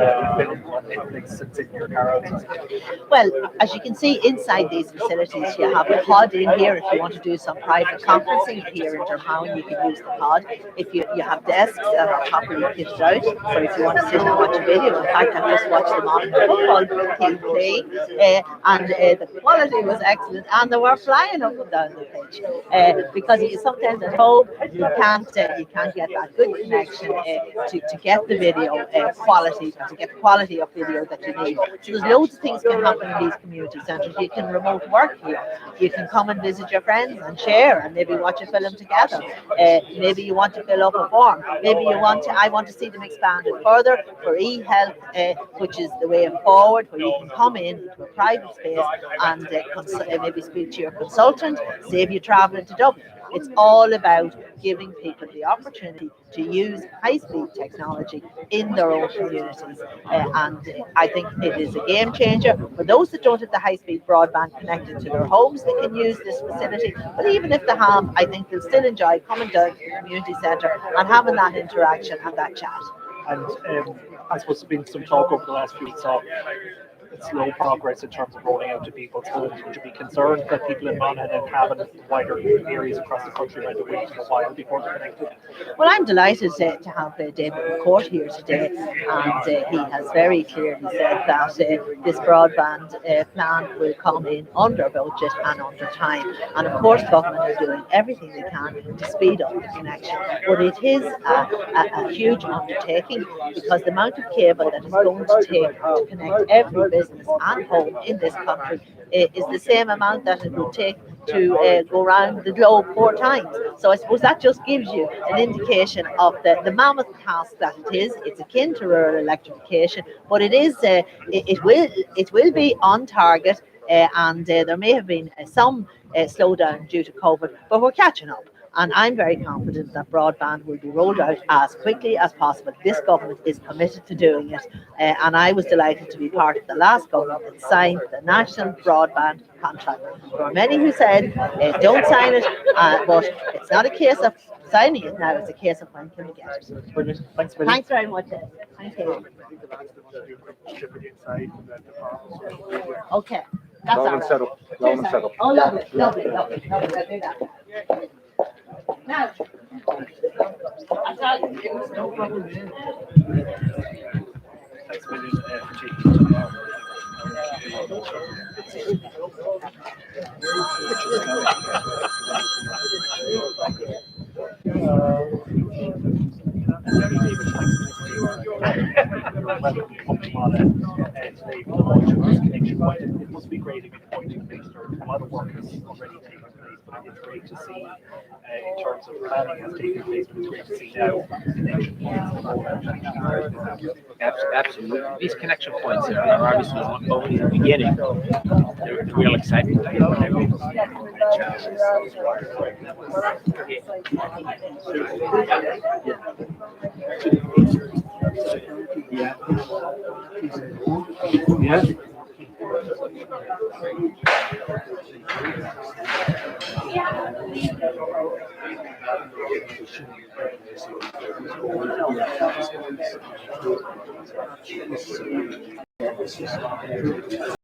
on Netflix and sit in your car outside. Well, as you can see inside these facilities, you have a pod in here if you want to do some private conferencing. Here in Drumhowan, you can use the pod. If you have desks that are properly kitted out, so if you want to sit and watch a video, in fact, I've just watched them on the football team playing, and the quality was excellent, and they were flying up and down the pitch, because sometimes at home you can't get that good connection to get the video quality, to get the quality of video that you need. So there's loads of things can happen in these community centres. You can remote work here. You can come and visit your friends and share and maybe watch a film together. Maybe you want to fill up a form. Maybe I want to see them expanded further for e-health, which is the way forward, where you can come in to a private space and maybe speak to your consultant, save you travelling to Dublin. It's all about giving people the opportunity to use high-speed technology in their own communities. And I think it is a game changer. For those that don't have the high-speed broadband connected to their homes, they can use this facility. But even if they have, I think they'll still enjoy coming down to the community centre and having that interaction and that chat. And I suppose there's been some talk over the last few weeks of slow progress in terms of rolling out to people's homes. Would you be concerned that people in Monaghan and having wider areas across the country might have waited a while before they're connected? Well, I'm delighted to have David McCourt here today, and he has very clearly said that this broadband plan will come in under budget and under time. And of course, government are doing everything they can to speed up the connection. But it is a huge undertaking, because the amount of cable that is going to take to connect every business and home in this country is the same amount that it would take to go around the globe 4 times. So I suppose that just gives you an indication of the mammoth task that it is. It's akin to rural electrification, but it is it will be on target, and there may have been some slowdown due to COVID, but we're catching up. And I'm very confident that broadband will be rolled out as quickly as possible. This government is committed to doing it. And I was delighted to be part of the last government that signed the national broadband contract. There were many who said, don't sign it, but it's not a case of signing it now, it's a case of when can we get it. Brilliant. Thanks, Billy. Thanks very much. Thank you. Okay. That's all right. setup. Roman setup. Oh, lovely, lovely, lovely, lovely. I'll do that. Now, I tell you, it was no problem. Thanks, Billy, for taking the time. It must be great if you're pointing based on a lot of work has already taken place, but it's great to see in terms of planning has taken place, but it's great to see now connection points. Absolutely. These connection points are obviously only the beginning. They're the real exciting thing. Yeah.